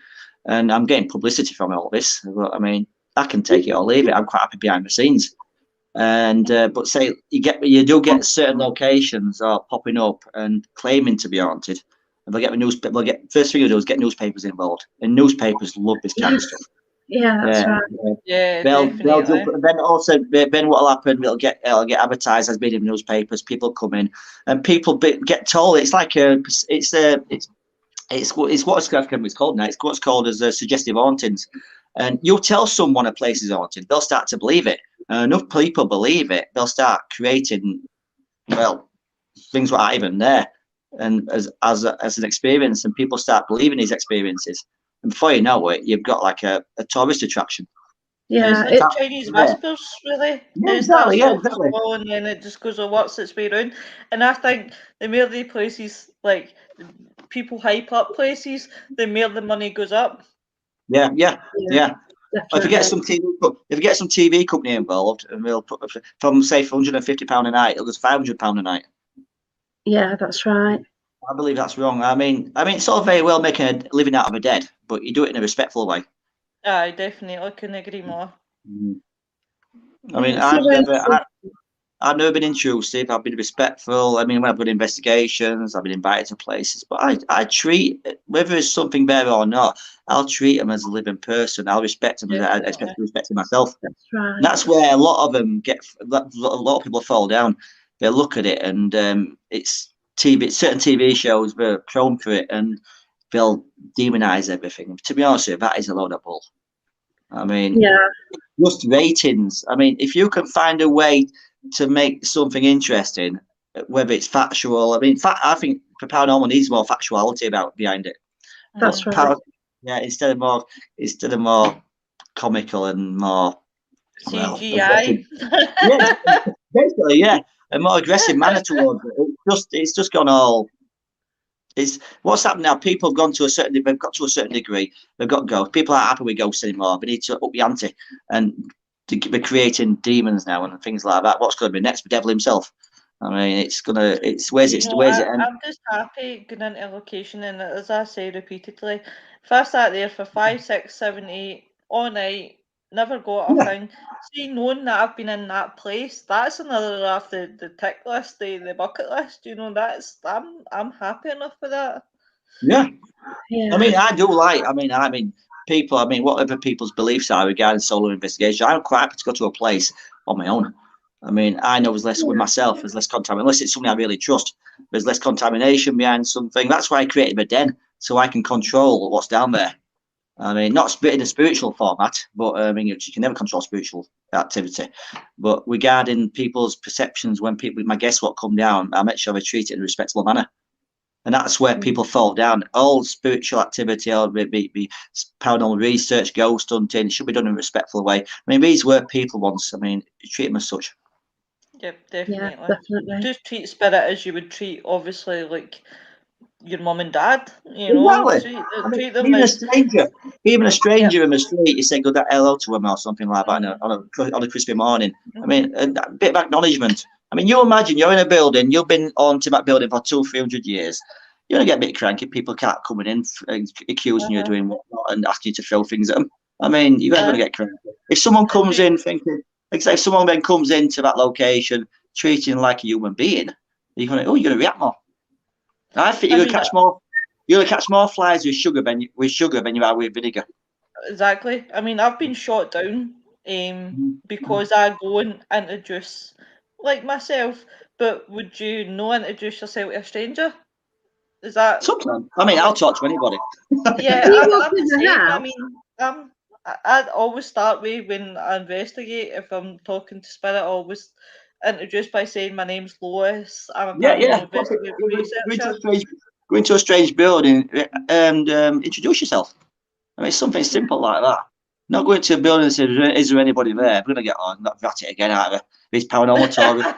And I'm getting publicity from all this. But, I mean, I can take it or leave it. I'm quite happy behind the scenes. And but say you do get certain locations are popping up and claiming to be haunted. And first thing they do is get newspapers involved, and newspapers love this kind of stuff. Yeah, that's right. Yeah, They'll definitely. then what'll happen? It'll get advertised as being in newspapers. People come in, and people get told it's like it's called now. It's what's called as suggestive hauntings. And you tell someone a place is haunted, they'll start to believe it. Enough people believe it, they'll start creating, things that aren't even there, and as an experience, and people start believing these experiences. And before you know it, you've got like a tourist attraction. Yeah, it's like Chinese whispers, really. Yeah, Exactly. exactly. And then it just goes and works its way around. And I think the more the places, like people hype up places, the more the money goes up. Yeah. If you get definitely. some TV company involved, and we'll put from say £150 a night, it'll just £500 a night. Yeah, that's right. I believe that's wrong. I mean, it's all very well making a living out of a dead, but you do it in a respectful way. I definitely couldn't agree more. I mean, I've never been intrusive. I've been respectful. I mean, when I've done investigations, I've been invited to places, but I treat, whether it's something better or not, I'll treat them as a living person. I'll respect them as I expect to respect myself. That's right. And that's where a lot of them a lot of people fall down. They look at it, and it's certain TV shows were prone for it, and they'll demonize everything. To be honest with you, that is a load of bull. I mean, just ratings. I mean, if you can find a way to make something interesting, whether it's factual, I mean, I think for paranormal needs more factuality behind it. That's right. Instead of more comical and more CGI. Basically, yeah, a more aggressive manner towards it. It's just gone all. It's what's happened now. People have gone to a certain. They've got to a certain degree. They've got ghosts. People aren't happy with ghosts anymore. We need to up the ante, and we're creating demons now and things like that. What's going to be next? The devil himself. I mean, where's it? I'm just happy going into a location, and as I say repeatedly, if I sat there for 5, 6, 7, 8 all night, never got a thing. See, knowing that I've been in that place, that's another off the tick list, the bucket list. I'm happy enough with that. Yeah. I mean, I do like. I mean, people. I mean, whatever people's beliefs are regarding solo investigation, I'm quite happy to go to a place on my own. I mean, I know there's less with myself. There's less contamination. Unless it's something I really trust, there's less contamination behind something. That's why I created a den, so I can control what's down there. I mean, not in a spiritual format, but I mean, you can never control spiritual activity. But regarding people's perceptions, when my guests what come down, I make sure I treat it in a respectable manner. And that's where people fall down. All spiritual activity, or be paranormal research, ghost hunting, should be done in a respectful way. I mean, these were people once. I mean, treat them as such. Yep, definitely. Yeah, definitely. Just treat spirit as you would treat, obviously, like your mum and dad. You know, exactly. treat them even as a stranger in the street, you say good hello to them or something like that on a crispy morning. I mean, a bit of acknowledgement. I mean, you imagine you're in a building, you've been on to that building for 200-300 years. You're going to get a bit cranky. People can't coming in accusing you of doing whatnot and asking you to throw things at them. I mean, you're going to get cranky. If someone comes in thinking, if someone then comes into that location treating like a human being, you're going to react more. I think you're going to catch more flies with sugar than you are with vinegar. Exactly. I mean, I've been shot down because I go and introduce like myself, but would you introduce yourself to a stranger? Is that sometimes? I mean, I'll talk to anybody. Yeah, I'm the same. I mean, I'd always start with when I investigate. If I'm talking to spirit, I always introduce by saying my name's Lois. I'm a paranormal investigative researcher. Go into a strange building and introduce yourself. I mean, something simple like that. Not going to a building and say, "Is there anybody there?" I'm gonna get on, not rat it again out of these paranormal tourists.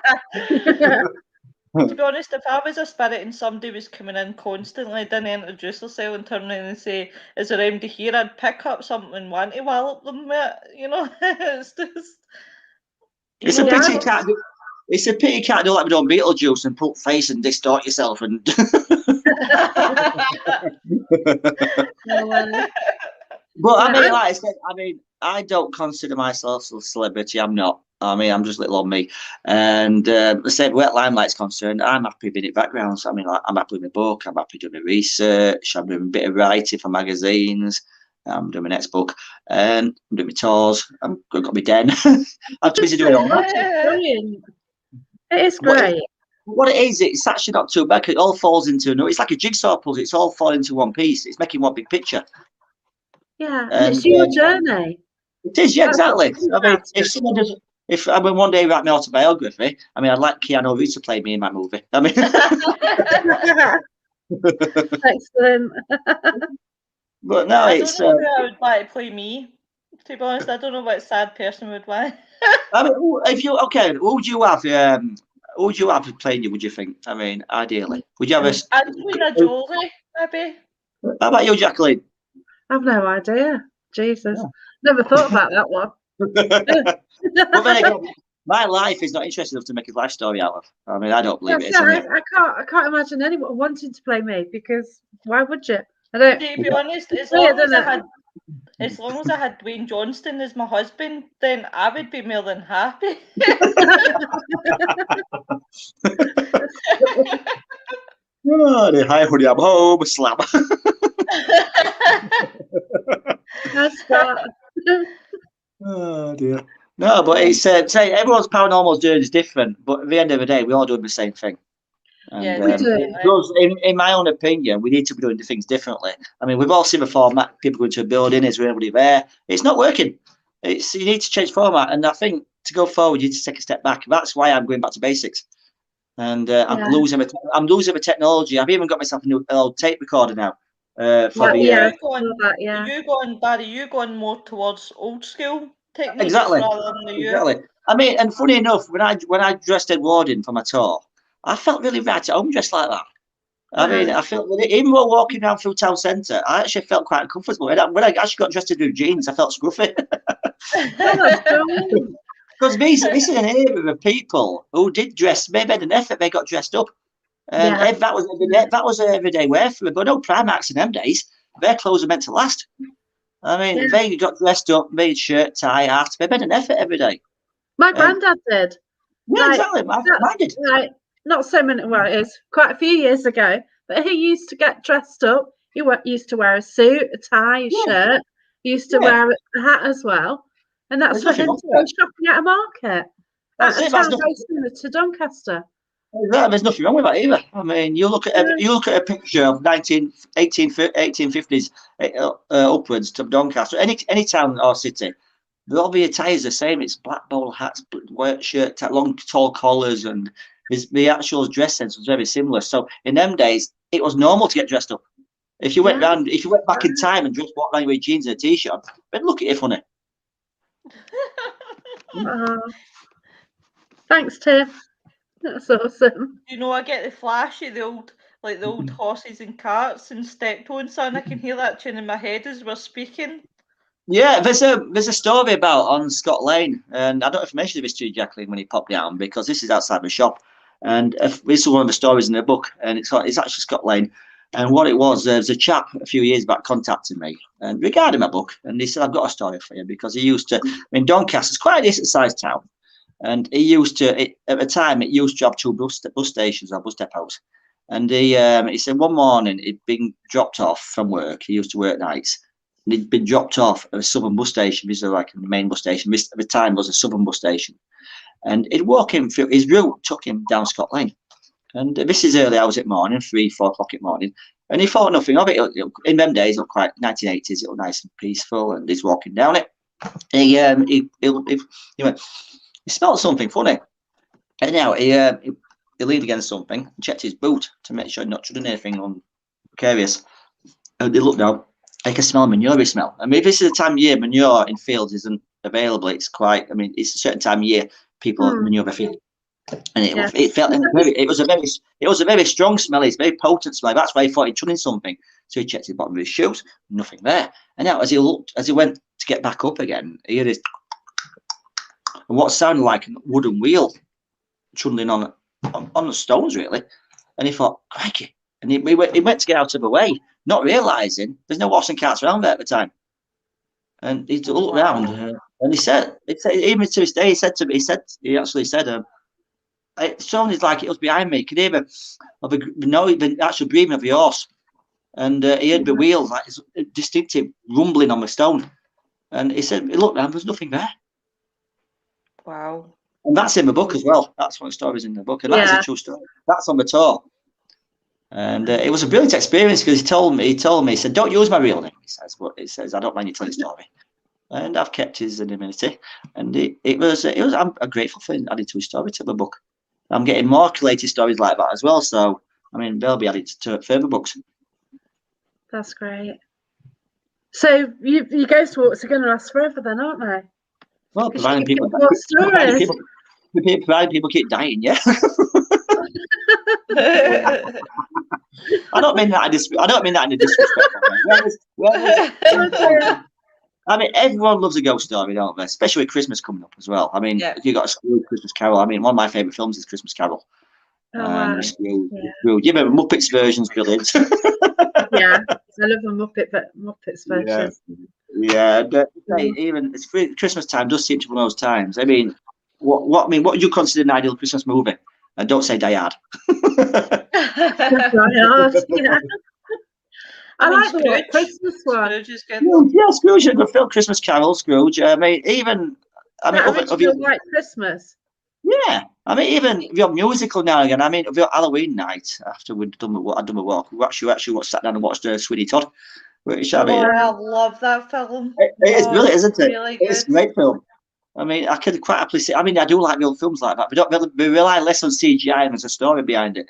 To be honest, if I was a spirit and somebody was coming in constantly, didn't introduce herself and turn around and say, "Is there anybody here?" I'd pick up something and want to wallop them with it. You know, it's just. It's a pity you can't do. It's a pity you can't do like we do on Beetlejuice and put face and distort yourself and. But I Yeah. mean, like I said, I mean, I don't consider myself a celebrity. I'm not. I mean, I'm just little on me. And the same where Limelight's concerned, I'm happy being in backgrounds. I mean, like, I'm happy with my book. I'm happy doing my research. I'm doing a bit of writing for magazines. I'm doing my next book. And I'm doing my tours. I've got my den. I'm too busy doing all that. Brilliant. It is What- great. What it is, it's actually not too bad. It all falls into it's like a jigsaw puzzle. It's all falling into one piece. It's making one big picture. Yeah, and And, it's your journey. It is, yeah, That's what's exactly. fun I mean, about if it. someone does, if I mean, one day write my autobiography, I mean, I'd like Keanu Reeves to play me in my movie. I mean, Excellent. but no, I it's. don't know who I would like to play me. To be honest, I don't know what sad person would want. I mean, if you who would you have? Who would you have playing you? Would you think? I mean, ideally, would you have a? Angelina Jolie, maybe. How about you, Jacqueline? I've no idea. Jesus. Yeah. Never thought about that one. But then again, my life is not interesting enough to make a life story out of. I mean, I don't believe it. It's only- I can't imagine anyone wanting to play me, because why would you? I don't. To be honest, Weird, isn't it? as long as I had Dwayne Johnston as my husband, then I would be more than happy. Oh, hi, honey, I'm home. Slap. That's that. Oh dear. No, but it's say everyone's paranormal journey is different, but at the end of the day, we all doing the same thing. And, Yeah, we do. because in my own opinion, we need to be doing things differently. I mean, we've all seen the format. People go into a building, is there anybody there? It's not working. You need to change format, and I think to go forward, you need to take a step back. That's why I'm going back to basics. And I'm losing the technology. I've even got myself a new old tape recorder now. Barry, Yeah. you going more towards old school techniques Exactly. rather than the new? Exactly. I mean, and funny enough, when I dressed Ed Warden for my tour, I felt really right at home dressed like that. I mean, I felt even while walking around through town centre, I actually felt quite uncomfortable. And when I actually got dressed in new jeans, I felt scruffy. Because this is an era of people who did dress, they made an effort, they got dressed up. And that was everyday wear for them. But no Primarks in them days, their clothes are meant to last. I mean, they got dressed up, made shirt, tie, hat. They made an effort every day. My granddad did. Yeah, exactly. Mine did. Right. Not so many, well, it is quite a few years ago, but he used to get dressed up. He used to wear a suit, a tie, a shirt. He used to wear a hat as well. And that's for him to go shopping at a market. At a town very similar to Doncaster. There's nothing wrong with that either. I mean, you look at a picture of 1850s upwards to Doncaster, any town or city, all the attire is the same. It's black bowler hats, white shirt, long tall collars, and the actual dress sense was very similar. So in them days, it was normal to get dressed up. If you went back in time and just walked around with jeans and a t-shirt, they'd look at you funny. Thanks, Tim. That's awesome. You know, I get the flash of the old horses and carts and step-toe and son. I can hear that tune in my head as we're speaking. Yeah, there's a story about on Scott Lane, and I don't know if I mentioned this to you, Jacqueline, when he popped down, because this is outside my shop, and this is one of the stories in the book, and it's actually Scott Lane. And what it was, there's a chap a few years back contacted me and regarding my book, and he said, I've got a story for you, because he used to, Doncaster's quite a decent sized town, and he used to, at the time, it used to have two bus stations or bus depots. And he said one morning he'd been dropped off from work. He used to work nights, and he'd been dropped off at a southern bus station. This is like the main bus station. This at the time was a southern bus station, and he'd walk him through. His route took him down Scott Lane. And this is early hours at morning, 3-4 o'clock in the morning. And he thought nothing of it. In them days, it looked quite 1980s. It was nice and peaceful. And he's walking down it. He went, he smelled something funny. And now he leaned against something and checked his boot to make sure he'd not treading anything precarious. And he looked down. I can smell manure smell. I mean, if this is a time of year, manure in fields isn't available. It's quite, I mean, it's a certain time of year people manure their field. And it was a very strong smell. It's a very potent smell. That's why he thought he'd treading something. So he checked the bottom of his shoes, nothing there. And now as he went to get back up again, he heard this, and what sounded like a wooden wheel trundling on the stones, really. And he thought, crikey. And he went to get out of the way, not realising there's no horse and carts around there at the time. And he looked around, and he said, even to this day, he actually said, it sounded like it was behind me. You could hear the actual breathing of the horse, and he heard the wheels, like a distinctive rumbling on the stone. And he said, look, man, there's nothing there. Wow. And that's in the book as well. That's one of the stories in the book, and that's a true story. That's on the tour. And it was a brilliant experience because he told me, he said, don't use my real name. He says, but he says, I don't mind you telling the story. And I've kept his anonymity. And it was, I'm grateful for adding to his story to the book. I'm getting more collated stories like that as well. So, I mean, they'll be added to further books. That's great. So, your ghost walks are going to last forever then, aren't they? Well, providing people keep dying, yeah. I don't mean that in a disrespectful way. I mean, everyone loves a ghost story, don't they? Especially with Christmas coming up as well. I mean, you got a Scrooge Christmas Carol. I mean, one of my favourite films is Christmas Carol. Scrooge. Yeah, but Muppets version's brilliant. Yeah, I love the Muppets version. Yeah, but even it's Christmas time does seem to be one of those times. I mean, what would you consider an ideal Christmas movie? And don't say Die Hard. Die Hard, yeah. I like the Christmas one. Scrooge is good. Yeah, Scrooge is a good film. Christmas Carol, Scrooge. I mean, White Christmas. Yeah, I mean, even if you're musical now and again. I mean, if you're Halloween night after I'd done my walk, we actually sat down and watched Sweeney Todd. Which I love that film. It is brilliant, isn't it? Really it's a great film. I mean, I could quite happily see. I mean, I do like the old films like that, but we rely less on CGI and there's a story behind it.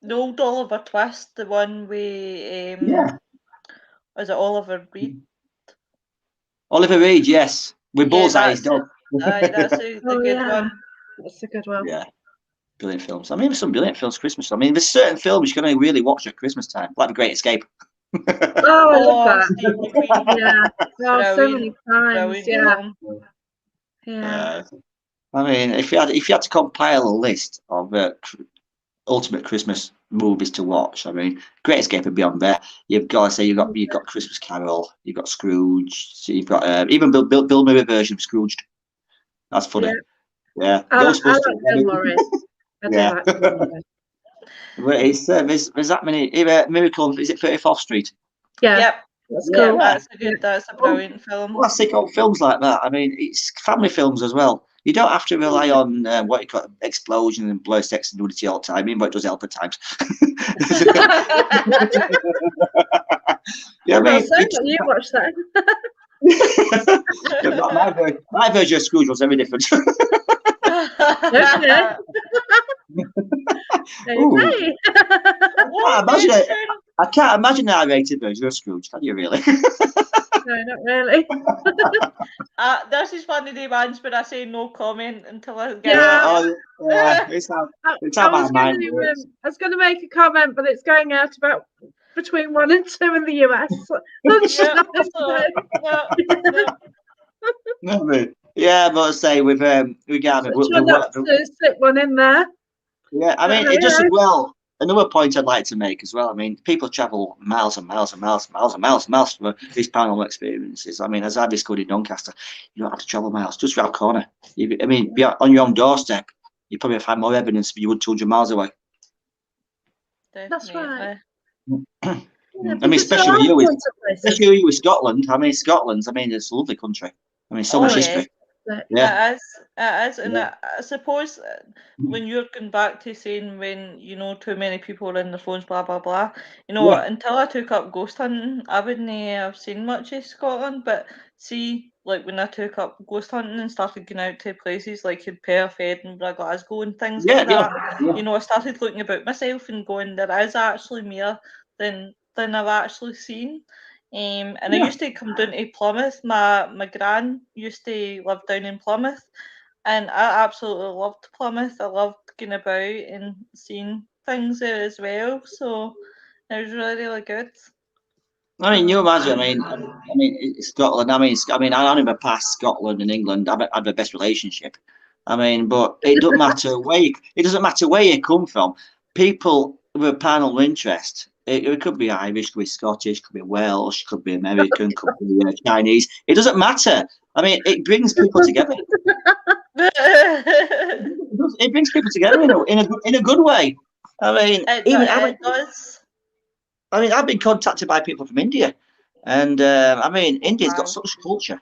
The old Oliver Twist, the one with was it Oliver Reed? Oliver Reed, yes, with Bullseye's dog. That's a good one. That's a good one. Yeah, brilliant films. I mean, some brilliant films. Christmas. I mean, there's certain films you're going to really watch at Christmas time, like The Great Escape. Oh, I love that. Yeah, so many times. Yeah. I mean, if you had to compile a list of ultimate Christmas movies to watch, I mean, Great Escape would be on there. You've got Christmas Carol, you've got Scrooge, so you've got even Bill Murray version of Scrooged. That's funny. Yeah. Ghostbusters. I like Bill Murray. I do like Bill Murray. But it's there's that many. Miracle, is it 34th Street? Yeah. Yep. That's cool. That's a brilliant film. Classic old films like that. I mean, it's family films as well. You don't have to rely on what you call explosion and blood, sex, and nudity all the time. I mean, but it does help at times. Yeah, I mean, you watch that. my version of Scrooge was very different. I can't imagine an R-rated version of Scrooge. Can you really? No, not really. This is one of the ones where I say no comment until I get it's how my mind works. I was going to make a comment, but it's going out about between 1 and 2 in the US. Yeah, but I say with Gavin, we'll slip one in there. Yeah, I mean, it does as well. Another point I'd like to make as well. I mean, people travel miles and miles and miles and miles and miles and miles for these paranormal experiences. I mean, as I discovered in Doncaster, you don't have to travel miles, just around the corner. I mean, on your own doorstep, you probably find more evidence than you would 200 miles away. That's right. I mean, especially you with Scotland. I mean, it's a lovely country. I mean, so much history. Yeah, it is, and I suppose when you're going back to saying when too many people are in their phones, blah blah blah. Until I took up ghost hunting, I wouldn't have seen much of Scotland. But see, like when I took up ghost hunting and started going out to places like in Perth, Edinburgh, Glasgow, and things like that, I started looking about myself and going, there is actually more than I've actually seen. And I used to come down to Plymouth. My gran used to live down in Plymouth, and I absolutely loved Plymouth. I loved going about and seeing things there as well. So it was really, really good. I mean, you imagine. I mean, Scotland. I never passed Scotland and England. I've had the best relationship. I mean, but it doesn't matter where you come from. People with a paranormal interest. It could be Irish, could be Scottish, could be Welsh, could be American, could be Chinese. It doesn't matter. I mean, it brings people together. It brings people together in a good way. I mean, it does. I mean, I've been contacted by people from India, and I mean, India's got such culture.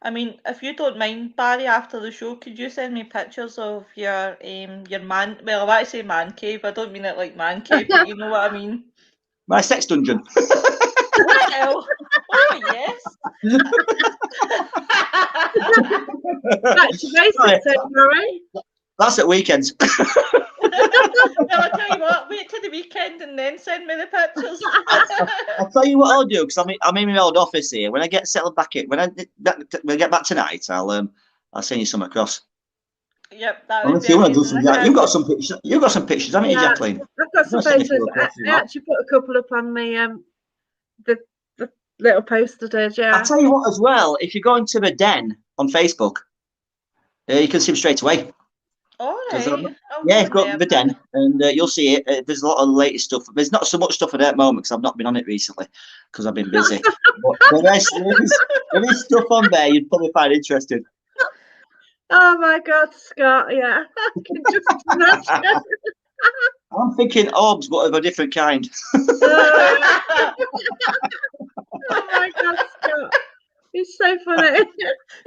I mean, if you don't mind, Barry, after the show, could you send me pictures of your man? Well, I want to say man cave. I don't mean it like man cave, but you know what I mean. My sex dungeon. Well, oh yes. That's basic, right? That's at weekends. Well, I'll tell you what, wait till the weekend and then send me the pictures. I'll tell you what I'll do, because I'm in my old office here. When I get settled back in, when I get back tonight, I'll send you some across. Yep, that would be You've got some pictures. You've got some pictures, haven't you, Jacqueline? I've got some photos. I actually put a couple up on the little poster did. Yeah. I'll tell you what as well. If you go into the den on Facebook, you can see them straight away. All right. Yeah, go to the den and you'll see it. There's a lot of the latest stuff. There's not so much stuff at that moment because I've not been on it recently because I've been busy. but there is stuff on there you'd probably find interesting. Oh my God, Scott! Yeah, I can just imagine. I'm thinking orbs, but of a different kind. Oh my God, Scott! It's so funny.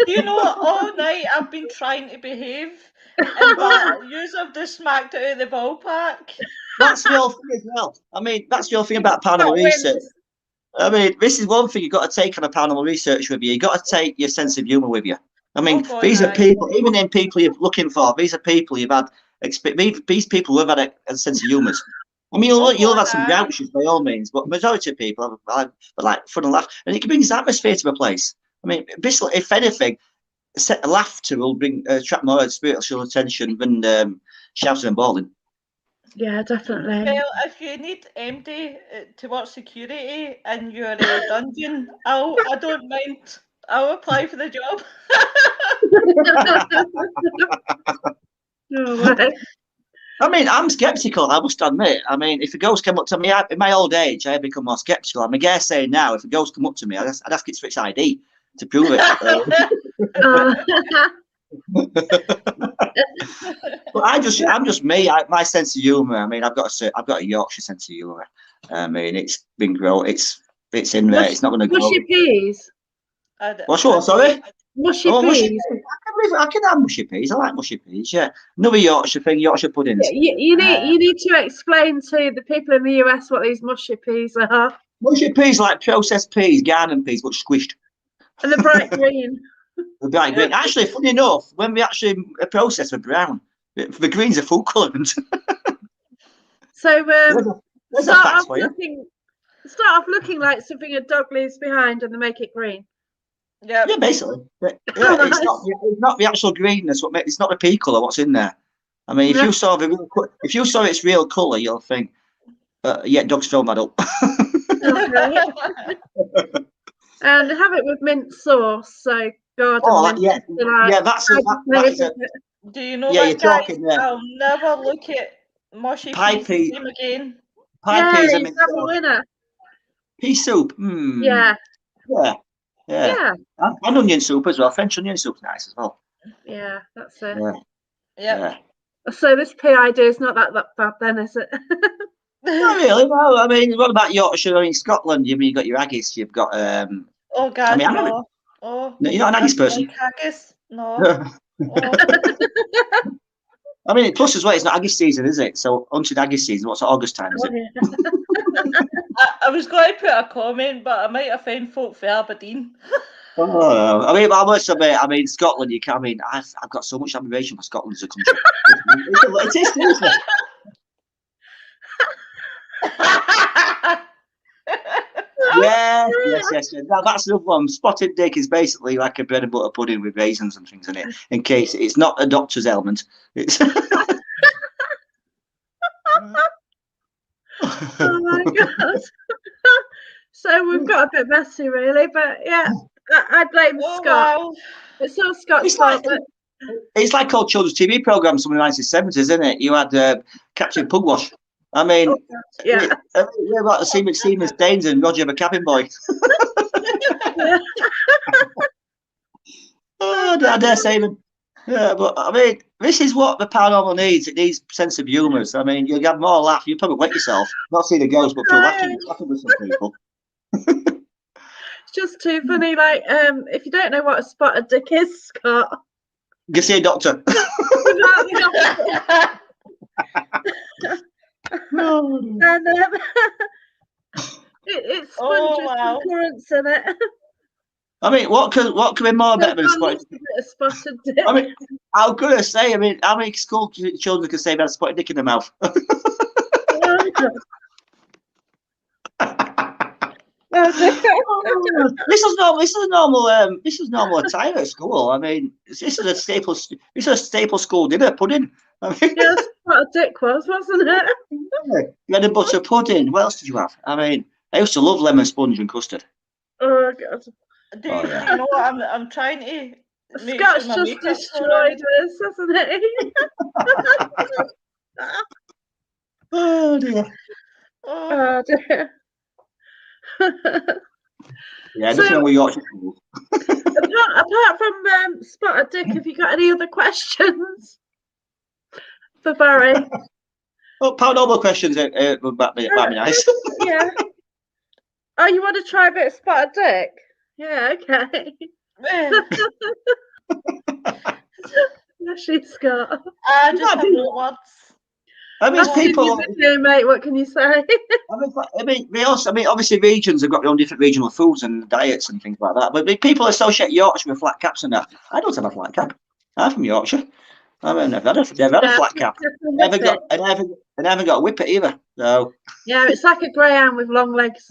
You know, all night I've been trying to behave, and you have just smacked it out of the ballpark. That's the whole thing as well. I mean, that's the whole thing about paranormal research. I mean, this is one thing you've got to take on a paranormal research with you. You've got to take your sense of humour with you. I mean, these are people, even in people you're looking for, these are people you've had, these people who have had a sense of humour. I mean, you'll have had some grouches by all means, but majority of people have like fun and laugh. And it can bring atmosphere to a place. I mean, basically, if anything, laughter will attract more spiritual attention than shouting and bawling. Yeah, definitely. Well, if you need MD to work security in your dungeon, I don't mind. I'll apply for the job. I mean, I'm sceptical, I must admit. I mean, if a ghost came up to me, in my old age, I have become more sceptical. I'm again saying now, if a ghost come up to me, I'd ask it for its ID to prove it. But I'm just me. My sense of humour. I mean, I've got a Yorkshire sense of humour. I mean, it's been grown. It's in there. It's not going to go. Mushy peas. What's what? Sorry. Mushy peas. I can have mushy peas. I like mushy peas. Yeah. Another Yorkshire thing. Yorkshire puddings. Yeah, you need to explain to the people in the US what these mushy peas are. Mushy peas like processed peas, garden peas, but squished. And the bright green. The bright green. Actually, funny enough, when we actually process the brown, the greens are food coloured. So start off looking like something a dog leaves behind, and they make it green. Yeah, basically. Yeah, it's not the actual greenness. It's not the pea colour. What's in there? I mean, if you saw its real colour, you'll think, yeah, dogs throw that up. Okay. And have it with mint sauce. So garden mint. That's it. Do you know what, guys? I'll never look at mushy peas again. Pie peas. Have a winner. Pea soup. Yeah. And onion soup as well. French onion soup's nice as well. Yeah, that's it. Yeah. So this PID is not that bad then, is it? Not really. No. I mean, what about Yorkshire or in Scotland? You've got your haggis. You've got. Oh God, I mean, no. You're not an haggis person. Haggis? No. I mean, plus as well, it's not haggis season, is it? So, until haggis season, what's August time, is it? I was going to put a comment, but I might offend folk for Aberdeen. Oh, I mean, I must admit, Scotland, you can. I mean, I've got so much admiration for Scotland as a country. It is, seriously. Yes. Now, that's another one. Spotted dick is basically like a bread and butter pudding with raisins and things in it, in case it's not a doctor's ailment. It's Oh my God. So we've got a bit messy, really, but yeah, I blame Scott. Wow. It's all Scott's fault. It's like old children's TV programs from the 1970s, isn't it? You had Captain Pugwash. I mean, Yeah. we're about the same Stephen Staines and Roger the Cabin Boy. Oh, I dare say them. Yeah, but I mean, this is what the paranormal needs. It needs sense of humour. I mean, you'll have more laugh. You'll probably wet yourself. Not see the ghost, but feel laughing with some people. It's just too funny. Like, if you don't know what a spotted dick is, Scott, You see a doctor. And it's sponges and currants in it. I mean, what could be more better than spotted dick? Spotted dick? I mean, I was gonna say, I mean, how many school children can say they had a spotted dick in their mouth? This is normal attire at school. I mean, this is a staple school dinner, pudding. I mean, yeah, spotted dick wasn't it? You had a butter pudding. What else did you have? I mean, I used to love lemon sponge and custard. Oh God! Do you know what I'm trying to? Scott's just destroyed us, hasn't it? Oh dear. Oh dear. Yeah, nothing wrong with Yorkshire. Apart from spotted dick, have you got any other questions for Barry? Oh, paranormal questions would be nice. Yeah. Oh, you want to try a bit of spotted dick? Yeah, okay. Actually, Scott. I just have no words. I mean, people. Video, mate. What can you say? I mean, obviously, regions have got their own different regional foods and diets and things like that. But people associate Yorkshire with flat caps and that. I don't have a flat cap. I'm from Yorkshire. I mean, I've had a flat cap. I haven't got a whippet either. So. Yeah, it's like a greyhound with long legs.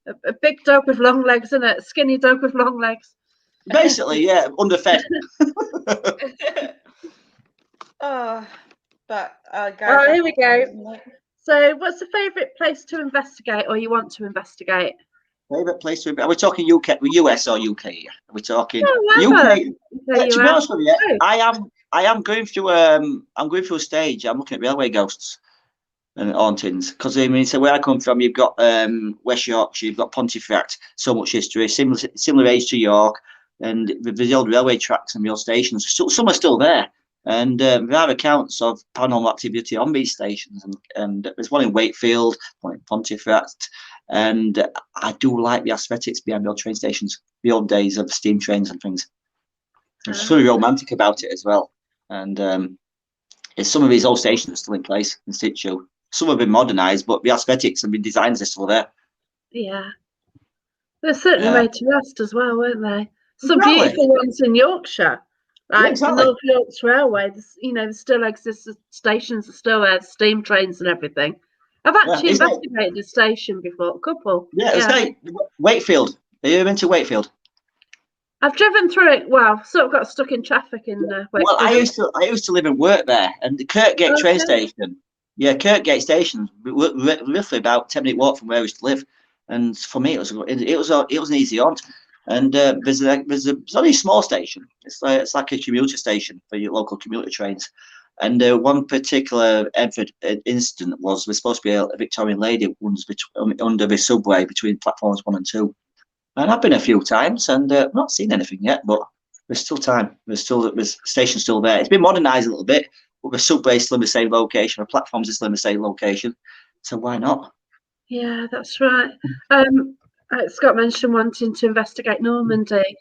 A big dog with long legs, isn't it? A skinny dog with long legs. Basically, yeah, underfed. Here we go. So, what's the favourite place to investigate, or you want to investigate? Favourite place to? Are we talking UK, US or UK? Are we talking UK? To be honest with you, I am going through a stage. I'm looking at railway ghosts and hauntings because I mean, so where I come from, you've got West Yorkshire, you've got Pontefract, so much history, similar age to York, and the old railway tracks and the old stations. Some are still there. And there are accounts of paranormal activity on these stations, and there's one in Wakefield, one in Pontefract, and I do like the aesthetics behind the old train stations, the old days of steam trains and things. There's something romantic about it as well, and some of these old stations are still in place in situ. Some have been modernised, but the aesthetics and the designs are still there. Yeah, they're certainly made to last as well, weren't they? Some beautiful ones in Yorkshire. Like the North Yorks Railway, there still exist. The stations are still there, steam trains and everything. I've actually investigated a station before, a couple. Yeah, it's like Wakefield. Are you into Wakefield? I've driven through it. Well, sort of got stuck in traffic in Wakefield. Well, I used to live and work there, and the Kirkgate train station. Yeah, Kirkgate station, roughly about 10-minute walk from where I used to live. And for me, it was an easy haunt. And there's only a small station. It's like a commuter station for your local commuter trains. And one particular incident was there's supposed to be a Victorian lady under the subway between platforms 1 and 2. And I've been a few times and not seen anything yet, but there's still time. The station's still there. It's been modernised a little bit, but the subway's still in the same location. The platforms are still in the same location. So why not? Yeah, that's right. Scott mentioned wanting to investigate Normandy.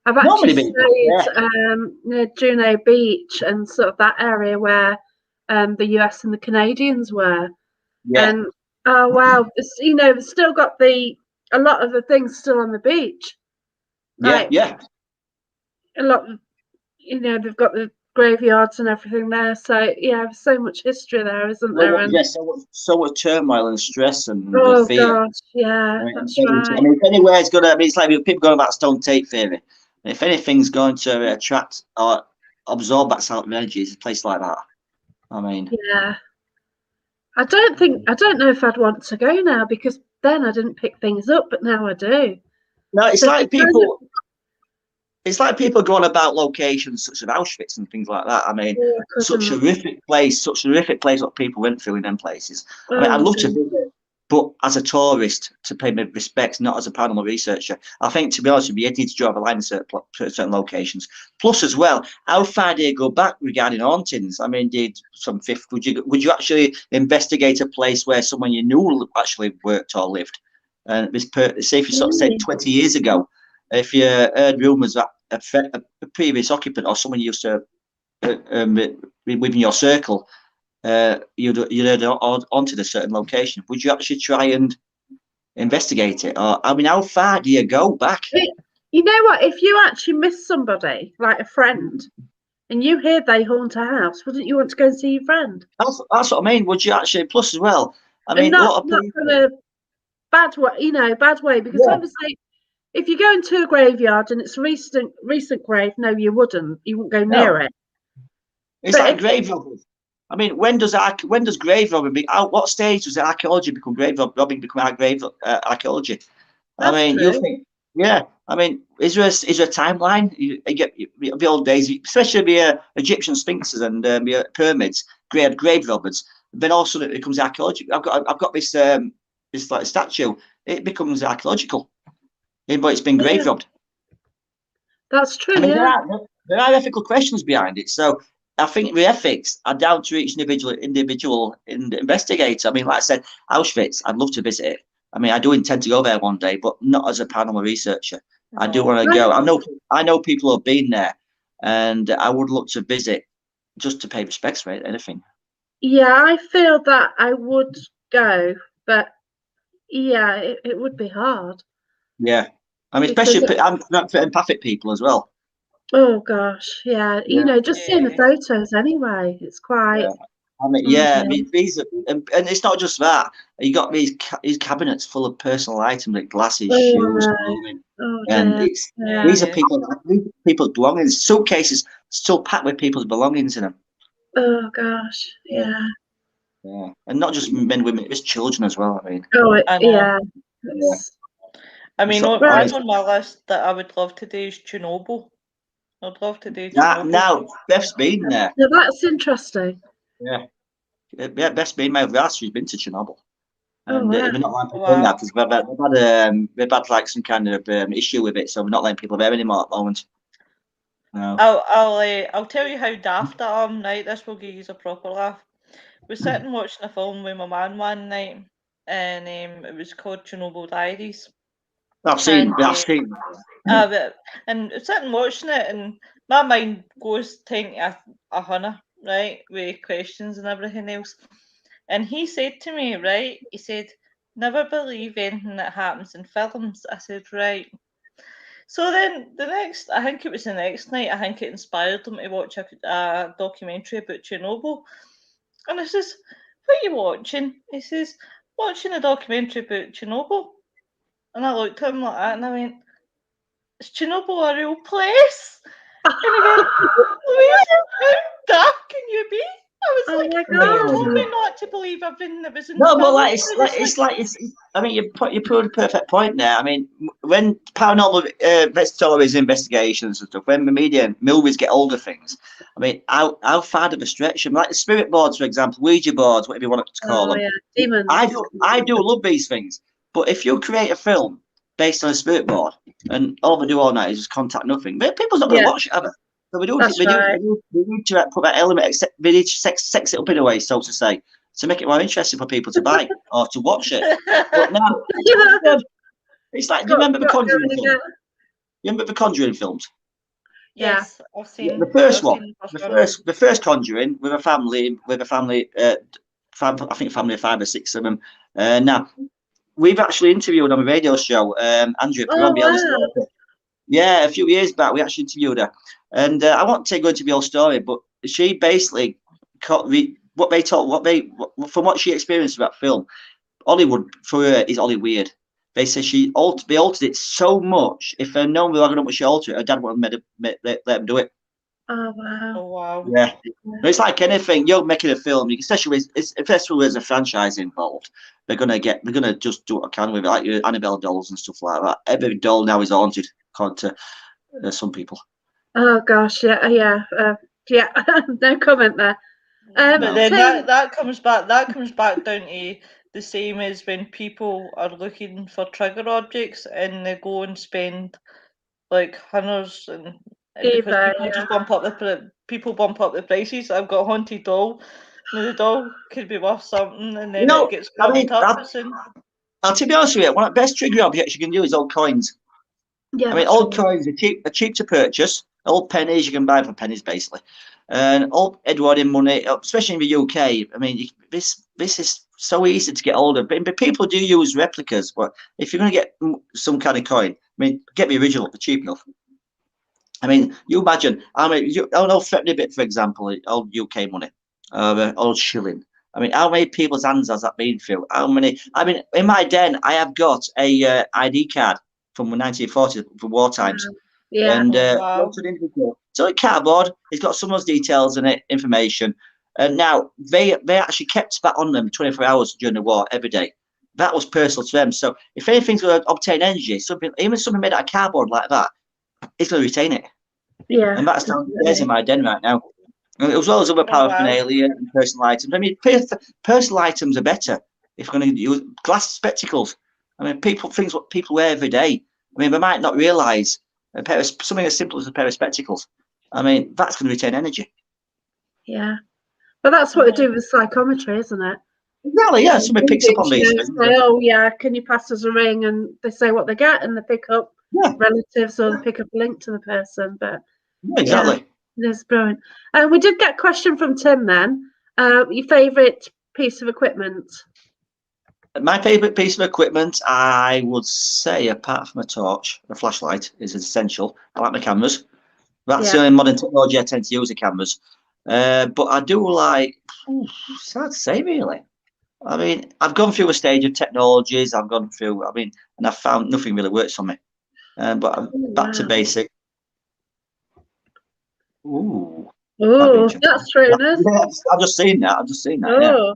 I've actually stayed near Juno Beach and sort of that area where the US and the Canadians were. Yeah. And oh wow, they've still got a lot of the things still on the beach. Yeah. A lot of, they've got the graveyards and everything there. So yeah, there's so much history there, isn't there? And so much turmoil and stress and fear. Gosh, yeah, that's right. I mean, if anywhere's it's like people going about stone tape theory. If anything's going to attract or absorb that sort of energy, it's a place like that. I mean, yeah. I don't know if I'd want to go now because then I didn't pick things up, but now I do. No, it's like people. it's like people go on about locations such as Auschwitz and things like that. I mean, such a horrific place what people went through in them places. I mean, I'd love to visit, but as a tourist, to pay my respects, not as a paranormal researcher. I think, to be honest with you, you need to draw a line in certain locations. Plus, as well, how far do you go back regarding hauntings? I mean, would you actually investigate a place where someone you knew actually worked or lived? And say if you sort of said 20 years ago, if you heard rumours that a previous occupant or someone you used to within your circle, you'd heard onto a certain location, would you actually try and investigate it? Or, I mean, how far do you go back? You know what? If you actually miss somebody, like a friend, and you hear they haunt a house, wouldn't you want to go and see your friend? That's what I mean. Would you actually? Plus, as well, I mean, not in a bad way, because obviously, if you go into a graveyard and it's a recent grave, no, you wouldn't. You wouldn't go near it. It's like grave robbing. I mean, when does grave robbing be? What stage does archaeology become grave robbing? Become grave archaeology? That's I mean, true. you think, yeah. I mean, is there a timeline? You get the old days, especially the Egyptian sphinxes and the pyramids, grave robbers. Then all of a sudden it becomes archaeology. I've got this like statue. It becomes archaeological, but it's been grave robbed. That's true. I mean, there are ethical questions behind it. So I think the ethics are down to each individual investigator. I mean, like I said, Auschwitz, I'd love to visit it. I mean, I do intend to go there one day, but not as a paranormal researcher. I do want to go. I know people who have been there, and I would look to visit just to pay respects for it, anything. Yeah, I feel that I would go, but yeah, it would be hard. Yeah, I mean, especially for empathic people as well. Oh gosh, yeah. You know, just seeing the photos anyway, it's quite. Yeah. I mean, I mean, these are, and it's not just that. You got these cabinets full of personal items like glasses, shoes, clothing, and these are people's belongings. Suitcases still packed with people's belongings in them. Oh gosh, yeah. Yeah, and not just men, women, it's children as well. I mean. I mean, one on my list that I would love to do is Chernobyl. I'd love to do Chernobyl. Now, Beth's been there. Yeah, that's interesting. Yeah, Beth's been my last. She's been to Chernobyl, and we're not letting people in that because we've had like some kind of issue with it, so we're not letting people there anymore at the moment. No. I'll tell you how daft I am. Right, this will give you a proper laugh. We're sitting watching a film with my man one night, and it was called Chernobyl Diaries. I've seen. And sitting watching it, and my mind goes to a hunter, right, with questions and everything else. And he said to me, right, he said, never believe anything that happens in films. I said, right. So then I think it was the next night, I think it inspired him to watch a documentary about Chernobyl. And I says, what are you watching? He says, watching a documentary about Chernobyl. And I looked at him like that and I went, is Chernobyl a real place? And he went, Louisa, how dark can you be? I was like, you told me not to believe everything that was in the film. But I mean, you put a perfect point there. I mean, when paranormal stories, investigations and stuff, when the media movies get older things, I mean, how far do they stretch them? Like the spirit boards, for example, Ouija boards, whatever you want to call them. Yeah, demons. I do love these things, but if you create a film based on a spirit board and all they do all night is just contact nothing, people's not going to watch it ever. So we need to put that element, we need to sex it up in a way, so to say, to make it more interesting for people to buy or to watch it. But now, it's like, do you remember the Conjuring film? You remember the Conjuring films? Yes, I've seen the first one. The first Conjuring with a family. I think a family of 5 or 6 of them. Now, we've actually interviewed on a radio show, Andrew. Yeah, a few years back, we actually interviewed her. And I won't go into the whole story, but she basically from what she experienced about film, Hollywood for her is only weird. They say they altered it so much. If they'd known how much she altered it, her dad wouldn't let them do it. Oh wow! Yeah, it's like anything. You're making a film, especially if there's a franchise involved. They're gonna just do what I can with it, like your Annabelle dolls and stuff like that. Every doll now is haunted, according to some people. Oh gosh, yeah. No comment there. But then Tim, that comes back down to the same as when people are looking for trigger objects and they go and spend like hundreds and because Eva, people just bump up the prices. I've got a haunted doll. Now the doll could be worth something, and then No, it gets I mean, grabbed up soon. to be honest with you, one of the best trigger objects you can do is old coins. yeah. I mean, old coins are cheap to purchase. Old pennies you can buy for pennies, basically. And old Edwardian money, especially in the UK. I mean, this is so easy to get hold of. But people do use replicas. But if you're going to get some kind of coin, I mean, get the original for cheap enough. I mean, you imagine. I mean, old threepenny bit, for example, old UK money, old shilling. I mean, how many people's hands has that been through? How many? I mean, in my den, I have got a ID card from the 1940s, from war times. Yeah. And Wow. so a cardboard, it's got someone's details in it, information. And now they actually kept that on them 24 hours during the war every day. That was personal to them. So if anything's going to obtain energy, even something made out of cardboard like that, it's going to retain it. Yeah. And that's downstairs in my den right now. As well as other paraphernalia and personal items. I mean, personal items are better if you're going to use glass spectacles. I mean, things what people wear every day. I mean, they might not realise something as simple as a pair of spectacles. I mean, that's going to retain energy. Yeah. But that's what we do with psychometry, isn't it? Exactly, yeah. Somebody picks up on these things. Say, oh, yeah, can you pass us a ring? And they say what they get, and they pick up relatives or they pick up a link to the person. But exactly. That's brilliant. We did get a question from Tim then. Your favourite piece of equipment? My favourite piece of equipment, I would say, apart from a torch, a flashlight is essential. I like my cameras. That's the only modern technology I tend to use, the cameras. But I do like, it's hard to say, really. I mean, I've gone through a stage of technologies. I've gone through, and I've found nothing really works for me. But I'm back to basic. Ooh, that's true. I've just seen that. Yeah.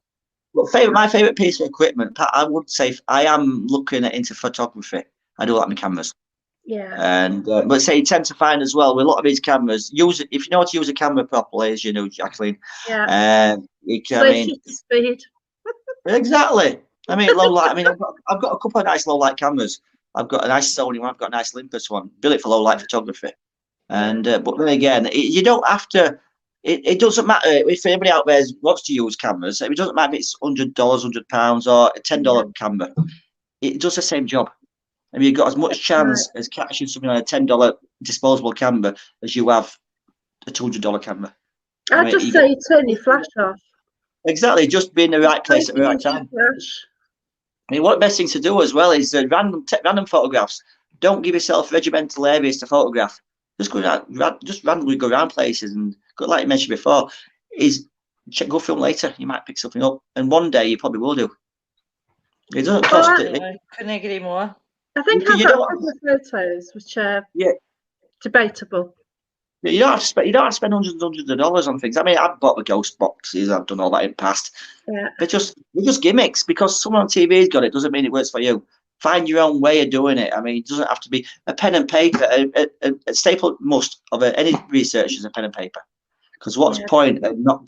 But my favourite piece of equipment, I would say, I am looking into photography. I do like my cameras. Yeah. And but say you tend to find as well with a lot of these cameras, if you know how to use a camera properly, as you know, Jacqueline. Yeah. Speed. Exactly. I mean, low light. I mean, I've got a couple of nice low light cameras. I've got a nice Sony one. I've got a nice Olympus one. Built it for low light photography. And but then again, you don't have to. It doesn't matter if anybody out there wants to use cameras. It doesn't matter if it's $100, £100, or a $10 camera. It does the same job. I mean, you've got as much chance as catching something on a $10 disposable camera as you have a $200 camera. I'd just say turn your flash off. Exactly, just be in the right place at the right time. I mean, one of the best things to do as well is random photographs. Don't give yourself regimental areas to photograph. Just randomly go around places, and like you mentioned before, go film later. You might pick something up, and one day you probably will do. It doesn't cost it. Couldn't agree more. I think I've got a couple of photos which are debatable. You don't have to spend hundreds of dollars on things. I mean, I've bought the ghost boxes. I've done all that in the past. Yeah. They're just gimmicks. Because someone on TV's got it doesn't mean it works for you. Find your own way of doing it. I mean, it doesn't have to be a pen and paper. A staple must of any research is a pen and paper. Because what's the point of not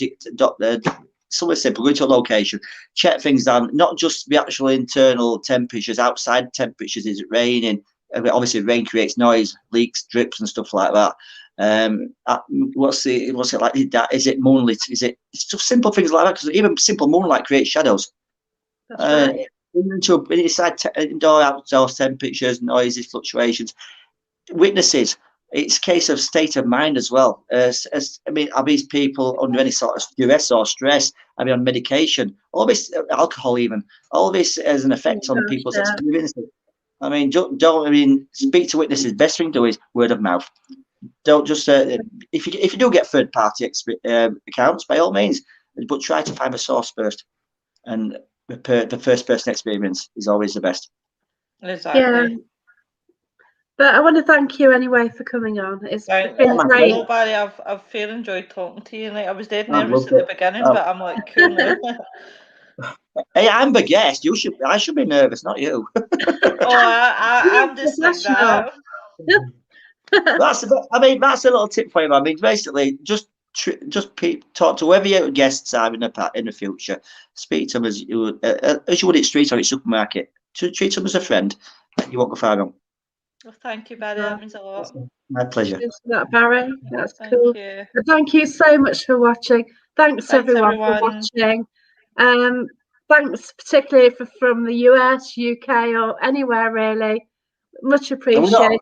somewhere simple, go to a location, check things down, not just the actual internal temperatures, outside temperatures. Is it raining? Obviously, rain creates noise, leaks, drips, and stuff like that. What's it like? Is it moonlit? It's just simple things like that, because even simple moonlight creates shadows. That's right. Inside indoor, outdoor temperatures, noises, fluctuations, witnesses. It's a case of state of mind as well. I mean, are these people under any sort of duress or stress? Are they on medication? All this, alcohol even. All this has an effect on people's experiences. I mean, speak to witnesses. Best thing to do is word of mouth. Don't just if you do get third party accounts, by all means, but try to find a source first. And the first person experience is always the best. Exactly. Yeah. But I want to thank you anyway for coming on. It's been great. Hello, Barry. I've fair enjoyed talking to you. Like, I was dead nervous at the beginning, but I'm like cool now. Hey, I'm the guest. I should be nervous, not you. I'm just like that. That's that's a little tip for you. I mean, basically, just talk to whoever your guests are in the future. Speak to them as you would at street or at supermarket. Treat them as a friend. You won't go far wrong. Well, thank you, Barry. That means a lot. My pleasure. Thanks for that, Barry. That's Thank cool. you. And thank you so much for watching. Thanks everyone for watching. Thanks particularly from the US, UK, or anywhere really. Much appreciated.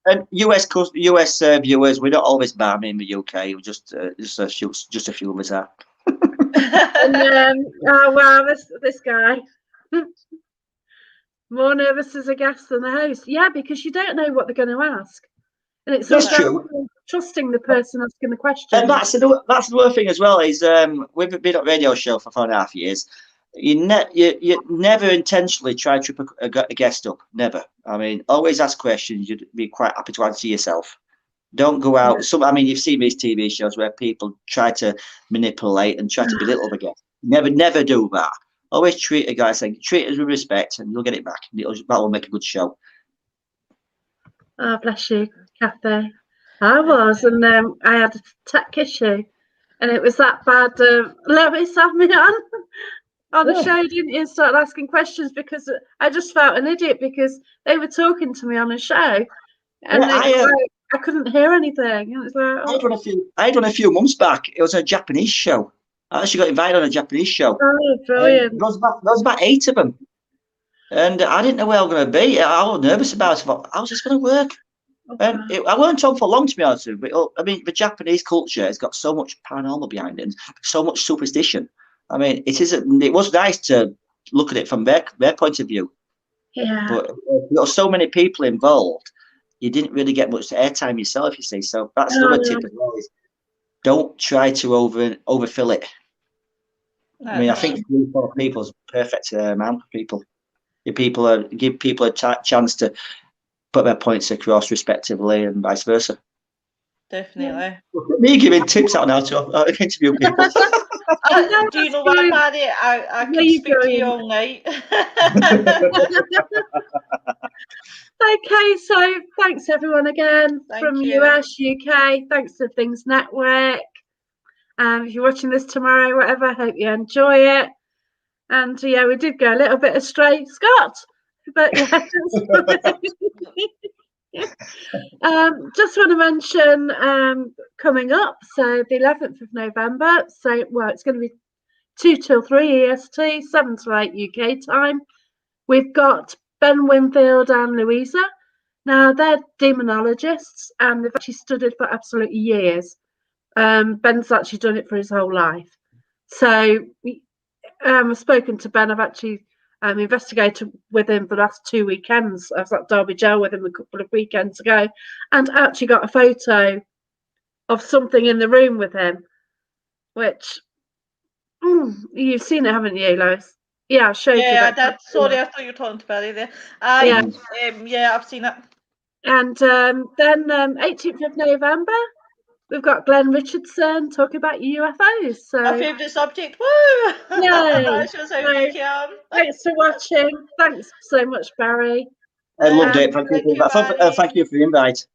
And US viewers, we're not always balmy in the UK. We're just a few of us are. And oh wow, this guy. More nervous as a guest than the host. Yeah, because you don't know what they're going to ask. And it's That's true. Trusting the person asking the question. And that's another thing as well, is we've been at radio show for 4.5 years. You never intentionally try to trip a guest up. Never. I mean, always ask questions you'd be quite happy to answer yourself. Don't go out. You've seen these TV shows where people try to manipulate and try to belittle the guest. Never do that. Always treat a guy treat us with respect, and you'll get it back. That will make a good show. Oh, bless you, Kathy. I was, and I had a tech issue, and it was that bad. Lewis had me on the show, didn't you? Started asking questions because I just felt an idiot because they were talking to me on a show, and I couldn't hear anything. It was like, I had one a few months back. It was a Japanese show. I actually got invited on a Japanese show. Oh, brilliant! There was about 8 of them, and I didn't know where I was going to be. I was nervous about it. But how's this going to work? I weren't on for long, to be honest with you. But I mean, the Japanese culture has got so much paranormal behind it, and so much superstition. I mean, it was nice to look at it from their point of view. Yeah. But there were so many people involved, you didn't really get much airtime yourself, you see. So that's another tip as well, is don't try to overfill it. I mean, I think 3-4 people is a perfect amount of people. Give people a chance to put their points across respectively, and vice versa. Definitely. Me giving tips out now to interview people. Do you know what, Barry? I can speak to you all night. Okay, so thanks everyone again from US, UK. Thanks to Things Network. If you're watching this tomorrow, whatever, I hope you enjoy it. And yeah, we did go a little bit astray, Scott. But yeah. Just want to mention coming up, so the 11th of November, so it's going to be 2 till 3 EST, 7 to 8 UK time. We've got Ben Winfield and Louisa. Now they're demonologists and they've actually studied for absolutely years. Ben's actually done it for his whole life. So I've spoken to Ben. I've actually investigated with him for the last 2 weekends. I was at Derby Jail with him a couple of weekends ago, and actually got a photo of something in the room with him, which you've seen it, haven't you, Lois? Yeah, I showed you that. Sorry, I thought you were talking to Barry there. Yeah, I've seen it. And then 18th of November, we've got Glenn Richardson talking about UFOs. So my favourite subject. Woo! Yeah. That shows how weak I am. Thanks for watching. Thanks so much, Barry. I loved it. Thank you for the invite.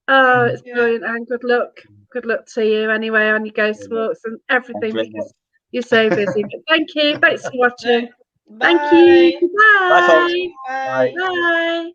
Oh, it's brilliant, and good luck. Good luck to you anyway on your ghost walks and everything, because you're so busy. But thank you. Thanks for watching. Bye. Thank you. Bye. Bye, folks. Bye. Bye.